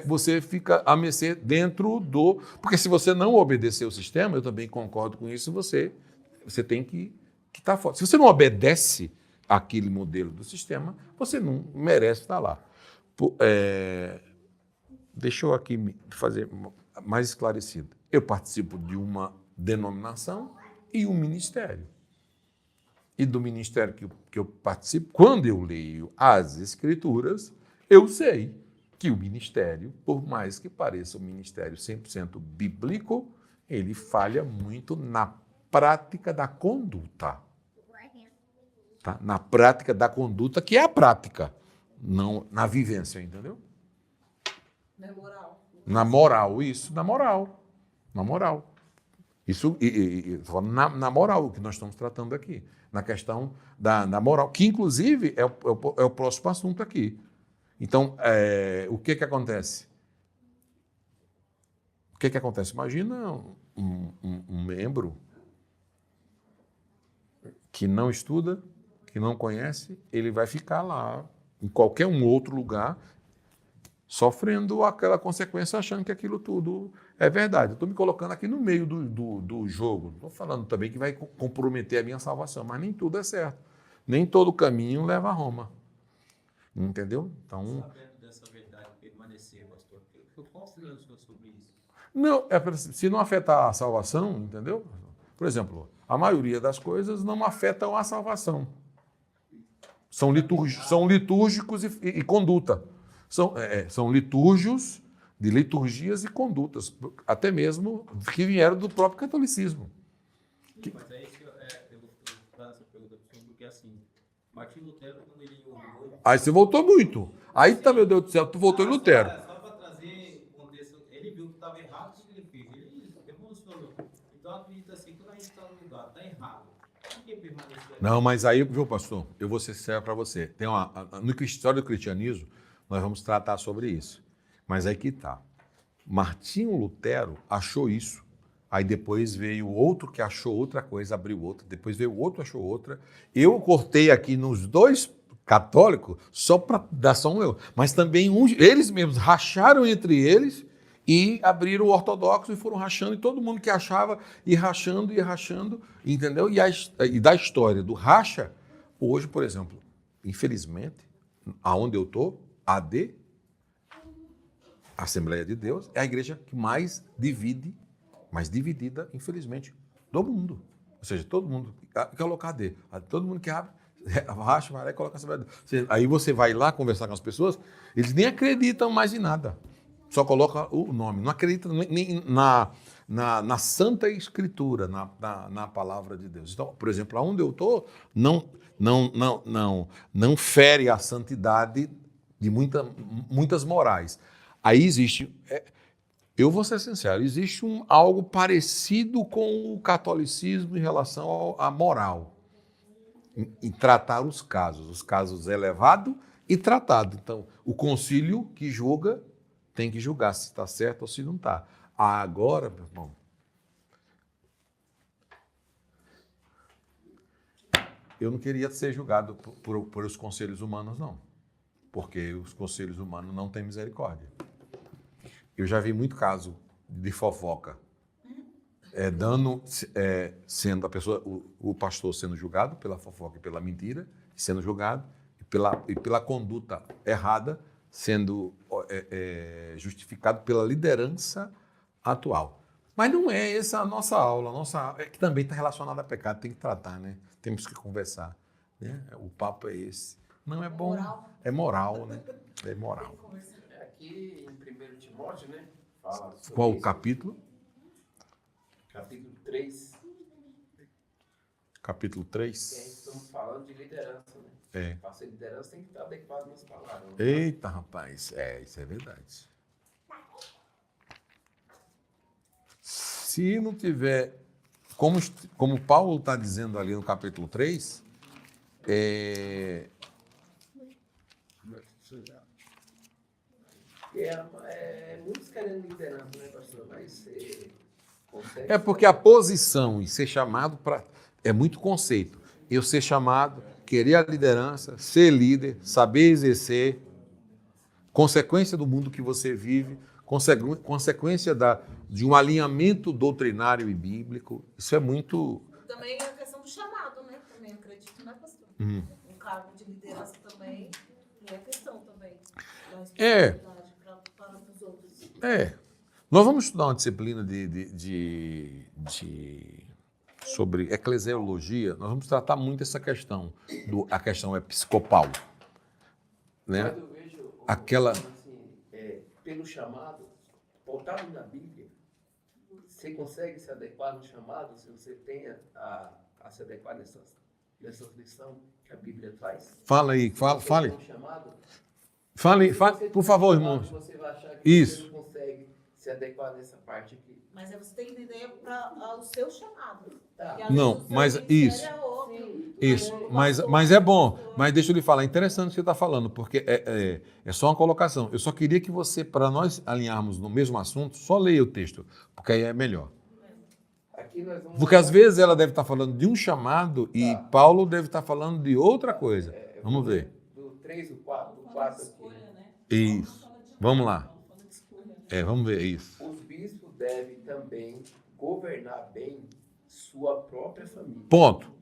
Você fica a mercê dentro do... Porque se você não obedecer o sistema, eu também concordo com isso, você tem que estar fora. Se você não obedece aquele modelo do sistema, você não merece estar lá. Deixa eu aqui fazer mais esclarecido. Eu participo de uma denominação e um ministério. E do ministério que eu participo, quando eu leio as Escrituras, eu sei que o ministério, por mais que pareça um ministério 100% bíblico, ele falha muito na prática da conduta. Tá? Na prática da conduta, que é a prática, não na vivência, entendeu? Na moral. Na moral, isso, na moral. Na moral. Isso, na moral, o que nós estamos tratando aqui. Na questão da moral, que inclusive é o próximo assunto aqui. Então, o que acontece? O que acontece? Imagina um membro que não estuda, que não conhece, ele vai ficar lá, em qualquer um outro lugar, sofrendo aquela consequência, achando que aquilo tudo é verdade. Eu estou me colocando aqui no meio do jogo. Não estou falando também que vai comprometer a minha salvação, mas nem tudo é certo. Nem todo caminho leva a Roma. Entendeu? Então... Sabendo dessa verdade permanecer, pastor, eu posso ler o senhor sobre isso? Não, se não afetar a salvação, entendeu? Por exemplo, a maioria das coisas não afetam a salvação. São litúrgicos e conduta. São litúrgios de liturgias e condutas, até mesmo que vieram do próprio catolicismo. Mas é isso que eu vou fazer essa pergunta para o senhor, porque assim, Martim Lutero, quando ele ouviu... Aí você voltou muito. Aí tá, meu Deus do céu, tu voltou em Lutero. Só para trazer contexto, ele viu que estava errado o que ele fez, ele revolucionou. Então acredita assim, quando a gente está no lugar, está errado. Por que permanecer? Não, mas aí, viu, pastor, eu vou ser sincero para você. Tem no história do cristianismo, nós vamos tratar sobre isso. Mas aí que tá. Martinho Lutero achou isso. Aí depois veio outro que achou outra coisa, abriu outra. Depois veio outro, achou outra. Eu cortei aqui nos dois católicos só para dar só um eu. Mas também eles mesmos racharam entre eles e abriram o ortodoxo e foram rachando. E todo mundo que achava ia rachando, entendeu? E da história do racha, hoje, por exemplo, infelizmente, aonde eu estou, AD, Assembleia de Deus, é a igreja que mais dividida, infelizmente, do mundo. Ou seja, todo mundo quer colocar AD. Todo mundo que abre, racha, vai lá e coloca a Assembleia de Deus. Aí você vai lá conversar com as pessoas, eles nem acreditam mais em nada. Só coloca o nome. Não acreditam nem na Santa Escritura, na palavra de Deus. Então, por exemplo, aonde eu estou, não fere a santidade de muitas morais. Aí existe, eu vou ser sincero, existe algo parecido com o catolicismo em relação à moral, em tratar os casos elevados e tratado. Então, o concílio que julga tem que julgar se está certo ou se não está. Agora, meu irmão, eu não queria ser julgado por os conselhos humanos, não. Porque os conselhos humanos não têm misericórdia. Eu já vi muito caso de fofoca, sendo a pessoa, o pastor sendo julgado pela fofoca e pela mentira, sendo julgado, e pela conduta errada, sendo justificado pela liderança atual. Mas não é essa a nossa aula. Que também está relacionada a pecado, tem que tratar, né? Temos que conversar. Né? O papo é esse. Não é bom. É moral, né? É moral. Aqui em 1 Timóteo, né? Fala sobre Qual o isso. capítulo? Capítulo 3. Capítulo Que a 3. gente estamos falando de liderança, né? É. Para ser liderança tem que estar adequado nas palavras. Né? Eita, rapaz. Isso é verdade. Se não tiver, como Paulo está dizendo ali no capítulo 3, Muitos querendo liderança, né, pastor? Mas você consegue. é porque a posição e ser chamado é muito conceito. Eu ser chamado, querer a liderança, ser líder, saber exercer, consequência do mundo que você vive, consequência de um alinhamento doutrinário e bíblico. Isso é muito... Também a questão do chamado, né? Também acredito, né, pastor? Um cargo de liderança também é questão também. Da responsabilidade para os outros. Nós vamos estudar uma disciplina sobre eclesiologia. Nós vamos tratar muito essa questão. A questão episcopal. Né? Mas eu vejo Aquela... assim, pelo chamado, pautado na Bíblia, você consegue se adequar no chamado, se você tem a se adequar nessas lições que a Bíblia traz? Fala aí, fale. Um chamado, Fale, você por favor, tem um irmãos. chamado, você vai achar que Isso. você não consegue se adequar nessa parte aqui. Mas aí você tem que entender para o seu chamado. Tá. E às Não, vezes o seu mas ministério isso. é outro. Isso, O mas pastor é bom. Mas deixa eu lhe falar, é interessante o que você está falando, porque é só uma colocação. Eu só queria que você, para nós alinharmos no mesmo assunto, só leia o texto, porque aí é melhor. Aqui nós vamos Porque às vezes ela deve estar falando de um chamado e Paulo deve estar falando de outra coisa. Vamos ver. do 3, o 4, do 4 aqui. Isso. Vamos lá. Vamos ver isso. Os bispos devem também governar bem sua própria família. Ponto.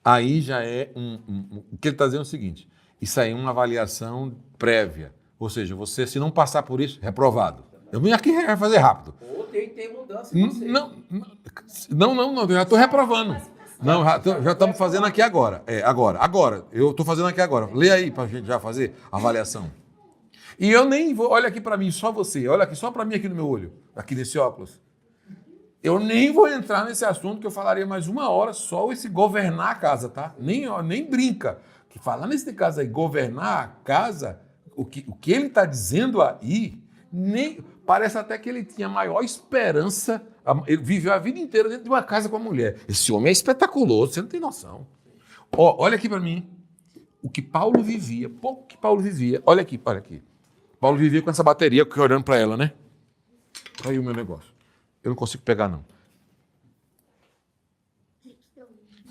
Aí já é o que ele está dizendo é o seguinte: isso aí é uma avaliação prévia. Ou seja, você, se não passar por isso, reprovado. Eu vim aqui fazer rápido. Ou tem mudança em você. Não, eu já estou reprovando. Não, já estamos fazendo aqui agora. Agora. Eu estou fazendo aqui agora. Lê aí para a gente já fazer a avaliação. E eu nem vou, olha aqui para mim, só você, olha aqui, só para mim aqui no meu olho, aqui nesse óculos. Eu nem vou entrar nesse assunto que eu falaria mais 1 hora só esse governar a casa, tá? Nem brinca. Que falar nesse caso aí, governar a casa, o que ele está dizendo aí, parece até que ele tinha maior esperança. Ele viveu a vida inteira dentro de uma casa com a mulher. Esse homem é espetaculoso, você não tem noção. Olha aqui para mim. O que Paulo vivia, pouco que Paulo vivia. Olha aqui. Paulo vivia com essa bateria, olhando para ela, né? Aí o meu negócio. Eu não consigo pegar, não.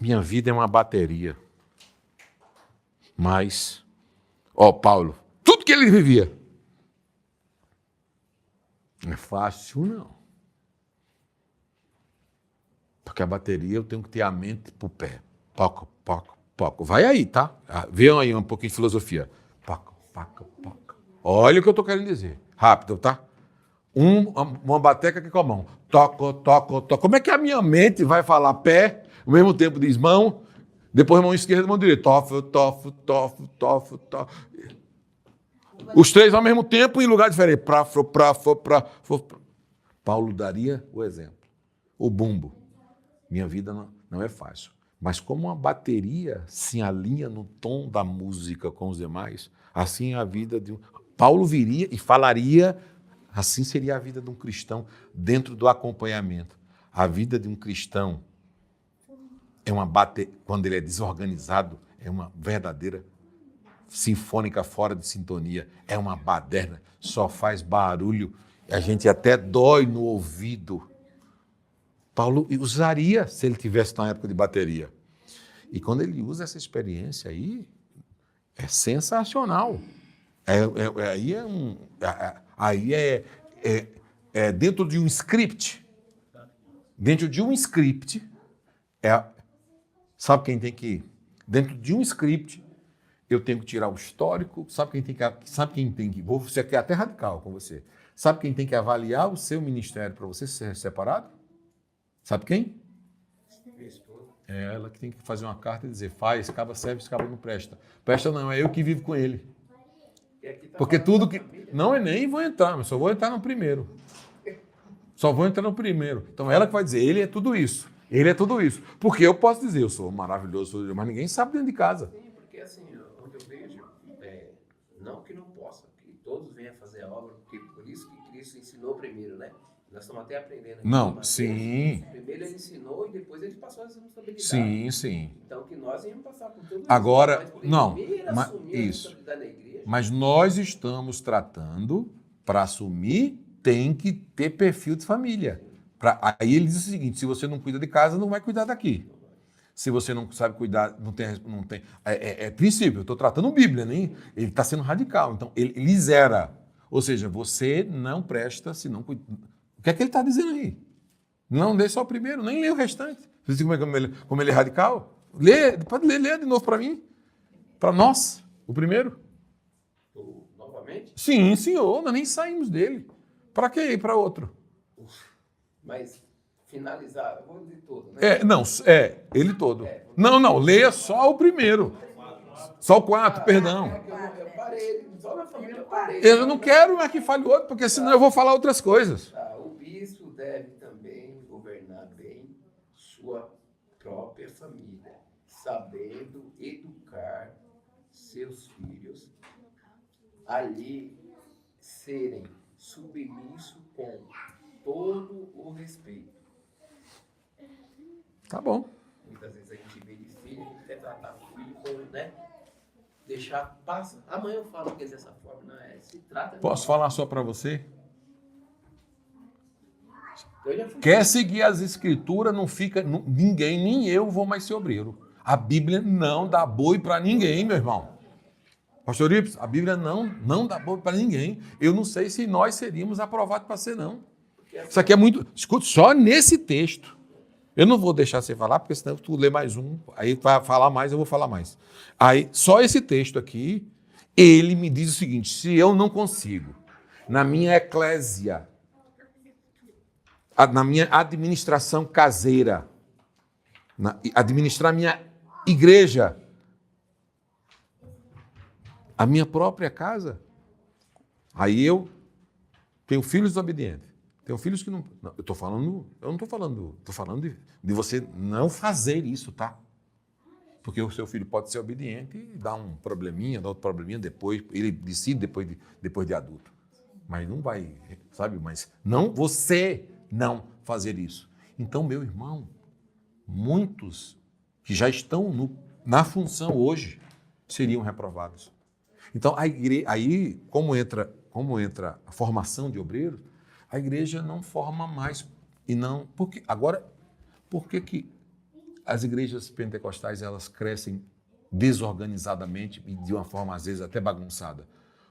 Minha vida é uma bateria. Mas, Paulo, tudo que ele vivia. Não é fácil, não. Porque a bateria eu tenho que ter a mente pro pé. Poco. Vai aí, tá? Vê aí um pouquinho de filosofia. Poco. Olha o que eu estou querendo dizer. Rápido, tá? Uma bateca aqui com a mão. Toco. Como é que a minha mente vai falar pé, ao mesmo tempo diz mão, depois mão esquerda e mão direita. Tof. Os três ao mesmo tempo em lugar diferente. Paulo daria o exemplo. O bumbo. Minha vida não é fácil. Mas como uma bateria se alinha no tom da música com os demais, assim é a vida de um... Paulo viria e falaria, assim seria a vida de um cristão dentro do acompanhamento. A vida de um cristão é uma bateria, quando ele é desorganizado, é uma verdadeira sinfônica fora de sintonia, é uma baderna, só faz barulho, a gente até dói no ouvido. Paulo usaria se ele tivesse na época de bateria. E quando ele usa essa experiência aí, é sensacional. Aí é dentro de um script. Dentro de um script, sabe quem tem que ir? Dentro de um script, eu tenho que tirar o histórico. Sabe quem tem que... Vou ser até radical com você. Sabe quem tem que avaliar o seu ministério para você ser separado? Sabe quem? É ela que tem que fazer uma carta e dizer, faz, esse cabo serve, esse cabo não presta. Presta não, é eu que vivo com ele. Porque tudo que... Não, eu nem vou entrar, mas só vou entrar no primeiro. Só vou entrar no primeiro. Então ela que vai dizer, ele é tudo isso. Ele é tudo isso. Porque eu posso dizer, eu sou maravilhoso, mas ninguém sabe dentro de casa. Sim, porque assim, onde eu vejo, não que não possa, que todos venham fazer a obra, porque por isso que Cristo ensinou primeiro, né? Nós estamos até aprendendo aqui. Não, sim. Primeiro ele ensinou e depois ele passou a responsabilidade. Sim, sim. Então que nós íamos passar por tudo isso. Agora, Mas não, assumir isso. a responsabilidade da igreja. Mas nós estamos tratando, para assumir, tem que ter perfil de família. Aí ele diz o seguinte, se você não cuida de casa, não vai cuidar daqui. Se você não sabe cuidar, não tem. É princípio, eu estou tratando Bíblia, nem ele está sendo radical. Então, ele zera. Ou seja, você não presta se não cuida. O que é que ele está dizendo aí? Não lê só o primeiro, nem lê o restante. Você viu como ele é radical? Pode ler de novo para mim. Para nós, o primeiro. Novamente? Sim, senhor, nós nem saímos dele. Para que ir para outro? Mas finalizar, eu vou dizer todo, né? Ele todo. Não, leia só o primeiro. Só o 4, perdão. Eu parei, só na família eu parei. Eu não quero mais que fale outro, porque senão eu vou falar outras coisas. O bispo deve também governar bem sua própria família, sabendo educar seus filhos, ali serem submissos com todo o respeito. Tá bom. Muitas vezes a gente vê de filho, a gente quer tratar o filho como, né? Deixar, passa. Amanhã eu falo que é dessa forma, não é? Se trata. Posso falar só para você? Eu já fui. Quer seguir as escrituras, não fica... Ninguém, nem eu vou mais ser obreiro. A Bíblia não dá boi para ninguém, meu irmão. Pastor Ips, a Bíblia não dá boi para ninguém. Eu não sei se nós seríamos aprovados para ser, não. Isso aqui é muito... Escuta, só nesse texto. Eu não vou deixar você falar, porque senão tu lê mais um, aí vai falar mais, eu vou falar mais. Aí, só esse texto aqui, ele me diz o seguinte, se eu não consigo, na minha eclésia, na minha administração caseira, administrar minha igreja, a minha própria casa, aí eu tenho filhos desobedientes. Tem filhos que não... eu não estou falando de você não fazer isso, tá? Porque o seu filho pode ser obediente e dar um probleminha, dar outro probleminha depois, ele decide depois de adulto. Mas não vai, sabe? Mas não, você não fazer isso. Então, meu irmão, muitos que já estão na função hoje seriam reprovados. Então, aí, como entra a formação de obreiros, a igreja não forma mais. E não. Por que as igrejas pentecostais elas crescem desorganizadamente e de uma forma, às vezes, até bagunçada?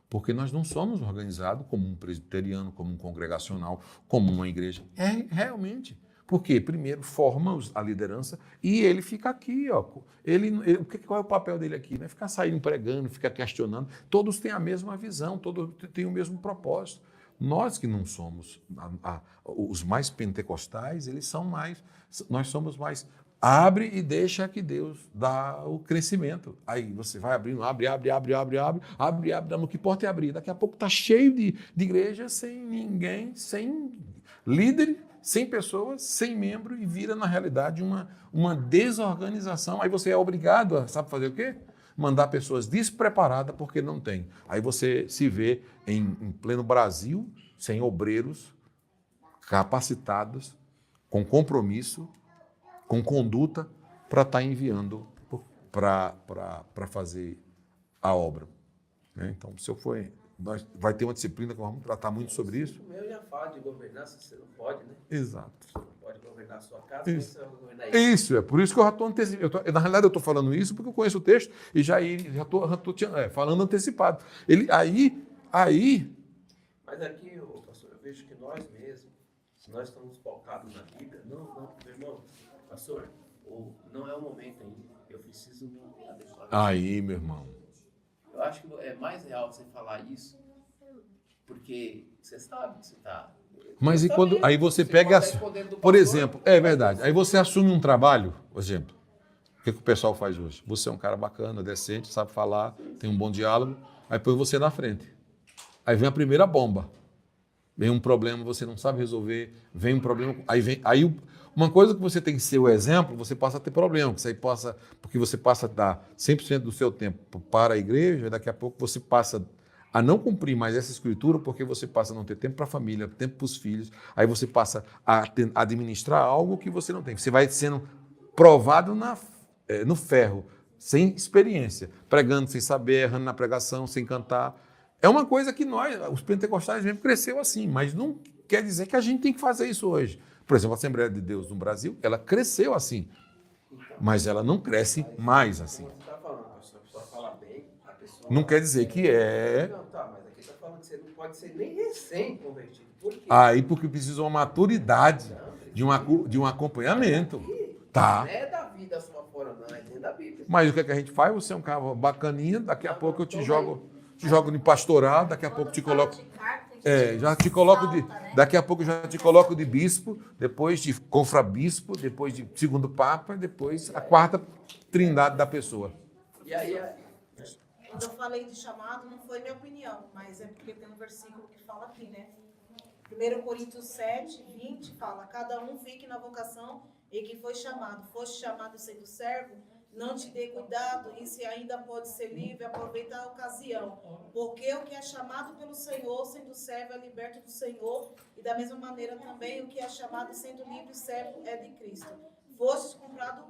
Porque nós não somos organizados como um presbiteriano, como um congregacional, como uma igreja. Realmente. Porque, primeiro, forma a liderança e ele fica aqui. Ó. Qual é o papel dele aqui? Não é ficar saindo pregando, ficar questionando. Todos têm a mesma visão, todos têm o mesmo propósito. Nós que não somos os mais pentecostais, nós somos mais... Abre e deixa que Deus dá o crescimento. Aí você vai abrindo, abre, no que importa é abrir. Daqui a pouco está cheio de igreja sem ninguém, sem líder, sem pessoas, sem membro, e vira, na realidade, uma desorganização. Aí você é obrigado a, sabe fazer o quê? Mandar pessoas despreparadas porque não tem. Aí você se vê em pleno Brasil, sem obreiros capacitados, com compromisso, com conduta, para estar enviando para fazer a obra. Então, se eu for... Vai ter uma disciplina que nós vamos tratar muito sobre isso. Eu já falo de governança, você não pode, né? Exato. Você não pode governar a sua casa, Isso. você vai governar isso. Isso, é por isso que eu já estou antecipando. Na realidade, eu estou falando isso porque eu conheço o texto e já estou falando antecipado. Aí... Mas aqui, pastor, eu vejo que nós mesmos, se nós estamos pautados na Bíblia, não, meu irmão, pastor, não é o momento ainda, eu preciso me adequar. Aí, meu irmão. Eu acho que é mais real você falar isso, porque você sabe que você está... Mas e quando... Aí você pega... Por exemplo, é verdade, aí você assume um trabalho, por exemplo, o que o pessoal faz hoje? Você é um cara bacana, decente, sabe falar, tem um bom diálogo, aí põe você na frente. Aí vem a primeira bomba. Vem um problema, você não sabe resolver, vem um problema... Uma coisa que você tem que ser o exemplo, você passa a ter problema, porque você passa a dar 100% do seu tempo para a igreja, e daqui a pouco você passa a não cumprir mais essa escritura, porque você passa a não ter tempo para a família, tempo para os filhos, aí você passa a administrar algo que você não tem. Você vai sendo provado no ferro, sem experiência, pregando sem saber, errando na pregação, sem cantar. É uma coisa que nós, os pentecostais mesmo, cresceu assim, mas não quer dizer que a gente tem que fazer isso hoje. Por exemplo, a Assembleia de Deus no Brasil, ela cresceu assim, mas ela não cresce mais assim. Você está falando, pastor, a pessoa fala bem, a pessoa... Não quer dizer que é... Não, tá, mas aqui está falando que você não pode ser nem recém-convertido. Por quê? Aí porque precisa uma maturidade, de um acompanhamento. Tá. Não é da vida só fora, não, é dentro da Bíblia. Mas o que é que a gente faz? Você é um cara bacaninha, daqui a pouco eu te jogo no pastorado, daqui a pouco te coloco... já te coloco daqui a pouco já te coloco de bispo, depois de confrabispo, depois de segundo papa, depois a quarta trindade da pessoa. E aí, Quando eu falei de chamado, não foi minha opinião, mas é porque tem um versículo que fala aqui, né? 1 Coríntios 7, 20, fala: cada um fique na vocação e que foi chamado. Foste chamado sendo servo, não te dê cuidado, e se ainda pode ser livre, aproveita a ocasião. Porque o que é chamado pelo Senhor, sendo servo, é liberto do Senhor, e da mesma maneira também o que é chamado sendo livre, servo, é de Cristo. Fostes comprado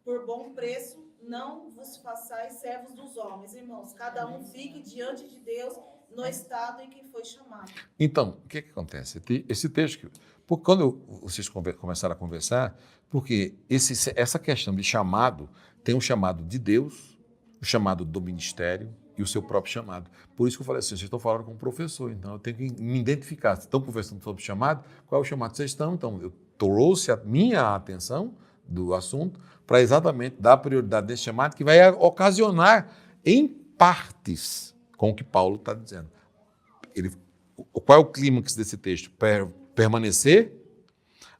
por bom preço, não vos façais servos dos homens. Irmãos, cada um fique diante de Deus no estado em que foi chamado. Então, o que acontece? Esse texto, quando vocês começaram a conversar, porque essa questão de chamado, tem um chamado de Deus, o chamado do ministério e o seu próprio chamado. Por isso que eu falei assim, vocês estão falando com um professor, então eu tenho que me identificar. Vocês estão conversando sobre o chamado, qual é o chamado que vocês estão? Então, eu trouxe a minha atenção do assunto para exatamente dar prioridade nesse chamado que vai ocasionar em partes com o que Paulo está dizendo. Qual é o clímax desse texto? Permanecer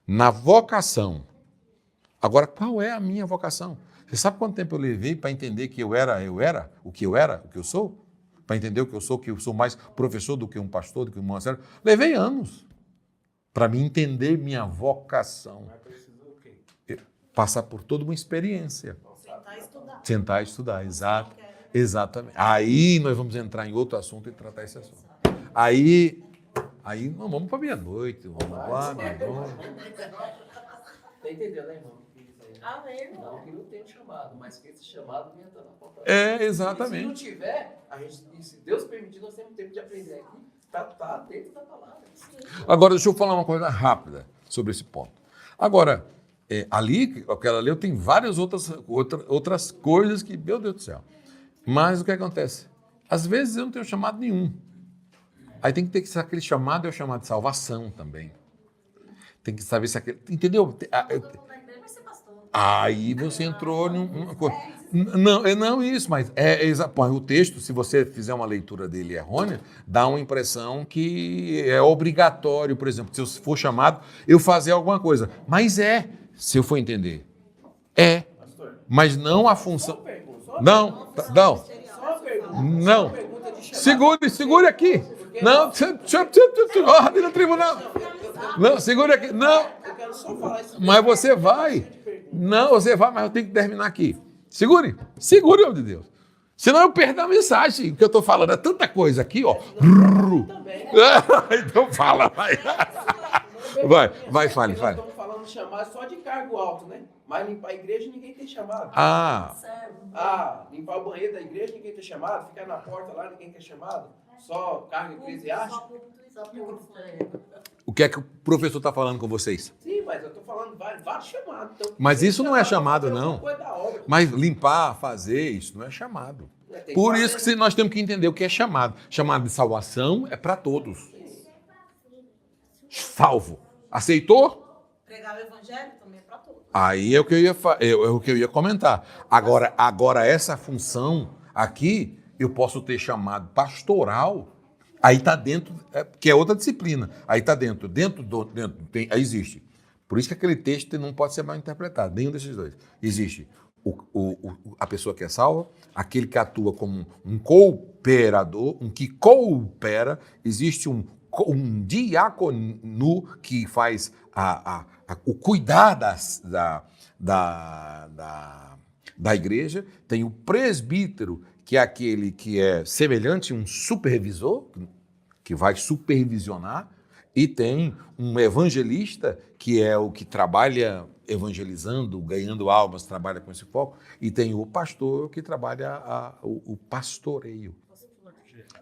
na vocação. Agora, qual é a minha vocação? Você sabe quanto tempo eu levei para entender que eu era o que eu sou? Para entender o que eu sou mais professor do que um pastor, do que um monastério? Levei anos para me entender minha vocação. Mas precisa o quê? Passar por toda uma experiência. Sentar e estudar. Sentar e estudar, exatamente. Aí nós vamos entrar em outro assunto e tratar esse assunto. Aí nós vamos para meia-noite, vamos lá, vamos. Tá entendendo, né, irmão? Amém, irmão. Não que não tenha chamado, mas que esse chamado venha estar na porta. Exatamente. E se não tiver, se Deus permitir, nós temos tempo de aprender aqui, tá dentro da palavra. Agora, deixa eu falar uma coisa rápida sobre esse ponto. Agora, aquela ali, tem várias outras coisas que, meu Deus do céu. Mas o que acontece? Às vezes eu não tenho chamado nenhum. Aí tem que ter que ser aquele chamado, é o chamado de salvação também. Tem que saber se aquele... Entendeu? Todo mundo da igreja vai ser pastor. Aí você entrou numa coisa. Não isso, mas o texto, se você fizer uma leitura dele errônea, dá uma impressão que é obrigatório, por exemplo, se eu for chamado, eu fazer alguma coisa. Mas se eu for entender. Mas não a função. Não. Segure aqui. Não, ordem no tribunal. Não, segura aqui. Não, Eu quero só falar isso. mas você vai. Não, você vai, mas eu tenho que terminar aqui. Segure, homem de Deus. Senão eu perdo a mensagem. O que eu estou falando é tanta coisa aqui, ó. Também. Então fala, vai. Fale. Nós estamos falando de chamado só de cargo alto, né? Mas limpar a igreja ninguém tem chamado. Limpar o banheiro da igreja ninguém tem chamado. Ficar na porta lá ninguém tem chamado. Só cargo eclesiástico. O que é que o professor está falando com vocês? Sim, mas eu estou falando vários chamados. Então, Mas isso não é chamado, alguma não. coisa da obra. Mas limpar, fazer, isso não é chamado. Tem que Por fazer, isso que nós temos que entender o que é chamado. Chamado de salvação é para todos. Salvo. Aceitou? Pregar o evangelho também é para todos. Aí é o que eu ia comentar. Agora essa função aqui, eu posso ter chamado pastoral, aí está dentro, que é outra disciplina. Aí está dentro aí existe. Por isso que aquele texto não pode ser mal interpretado, nenhum desses dois. Existe a pessoa que é salva, aquele que atua como um cooperador, um que coopera, existe um diácono que faz o cuidar da igreja, tem o presbítero, que é aquele que é semelhante a um supervisor, que vai supervisionar, e tem um evangelista, que é o que trabalha evangelizando, ganhando almas, trabalha com esse foco, e tem o pastor que trabalha o pastoreio,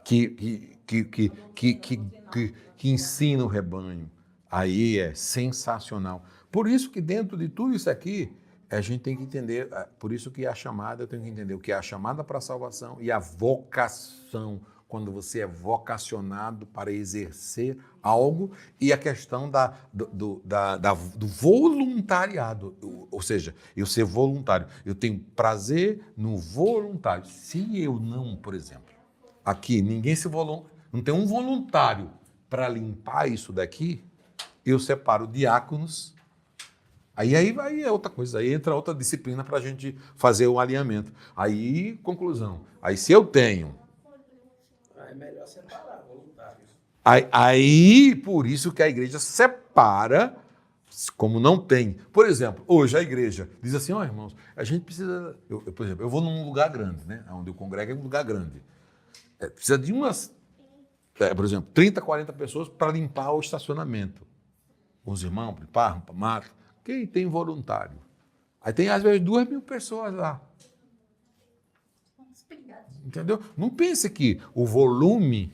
que ensina o rebanho. Aí é sensacional. Por isso que dentro de tudo isso aqui, a gente tem que entender, por isso que a chamada, eu tenho que entender o que é a chamada para a salvação e a vocação, quando você é vocacionado para exercer algo, e a questão do voluntariado, ou seja, eu ser voluntário, eu tenho prazer no voluntário. Se eu não, por exemplo, aqui ninguém não tem um voluntário para limpar isso daqui, eu separo diáconos, aí é outra coisa, aí entra outra disciplina para a gente fazer o alinhamento. Aí, conclusão, aí se eu tenho... É melhor separar voluntários. Aí, por isso que a igreja separa, como não tem. Por exemplo, hoje a igreja diz assim, irmãos, a gente precisa... por exemplo, eu vou num lugar grande, né? Onde eu congrego é um lugar grande. Precisa de umas, por exemplo, 30, 40 pessoas para limpar o estacionamento. Os irmãos limpar, mato. Quem tem voluntário? Aí tem, às vezes, 2.000 pessoas lá. Entendeu? Não pense que o volume...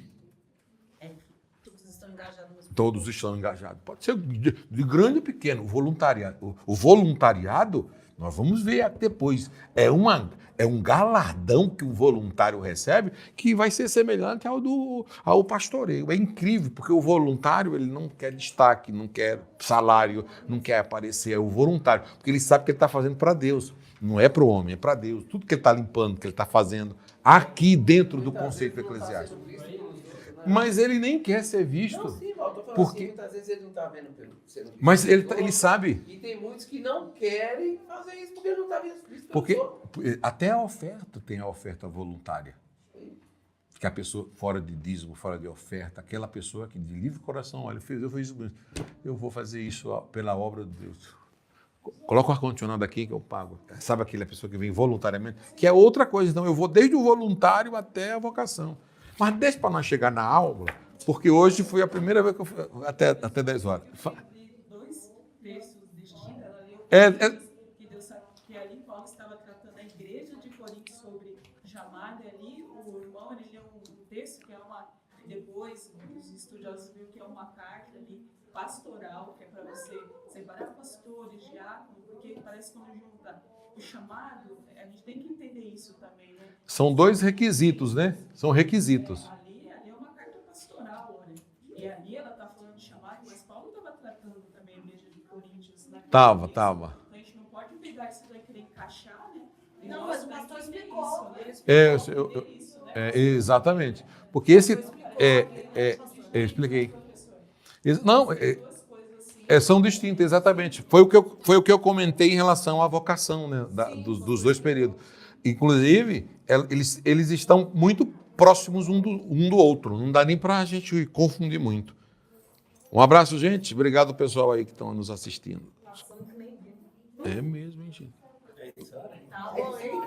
Todos estão engajados. Pode ser de grande e pequeno. O voluntariado, nós vamos ver depois. É um galardão que o voluntário recebe que vai ser semelhante ao pastoreio. É incrível, porque o voluntário ele não quer destaque, não quer salário, não quer aparecer. É o voluntário, porque ele sabe que ele está fazendo para Deus. Não é para o homem, é para Deus. Tudo que ele está limpando, que ele está fazendo aqui dentro do conceito eclesiástico. Mas ele nem quer ser visto. Não, sim, eu tô falando porque... assim, muitas vezes ele não está vendo sendo visto. Mas ele sabe. E tem muitos que não querem fazer isso porque não está visto. Porque até a oferta tem a oferta voluntária. Que a pessoa, fora de dízimo, fora de oferta, aquela pessoa que de livre coração, olha, eu fiz isso, eu vou fazer isso pela obra de Deus. Coloca o ar-condicionado aqui que eu pago. Sabe aquela pessoa que vem voluntariamente? Que é outra coisa. Então, eu vou desde o voluntário até a vocação. Mas deixa para nós chegar na aula, porque hoje foi a primeira vez que eu fui até 10 horas. Dois textos distintos, ela leu que ali Paulo estava tratando a igreja de Corinto sobre chamada, e ali o irmão ele leu um texto que é depois os estudiosos viram que é uma carta ali pastoral, que é para você separar pastores, diáconos, porque parece que quando junta o chamado, a gente tem que entender isso também, né? São dois requisitos, né? São requisitos. Ali é uma carta pastoral, né? E ali ela está falando de chamado, mas Paulo estava tratando também a igreja de Coríntios, né? Tava. Então a gente não pode pegar isso daí e querer encaixar, né? Não, mas o pastor explicou. Exatamente. Porque esse... eu expliquei. Não, são distintas, exatamente. Foi o que eu comentei em relação à vocação, né, dos dois períodos. Inclusive, eles estão muito próximos um do outro. Não dá nem para a gente confundir muito. Um abraço, gente. Obrigado, pessoal aí que estão nos assistindo. Passando que nem vi. É mesmo, hein, gente? É isso aí. Tá bom, hein?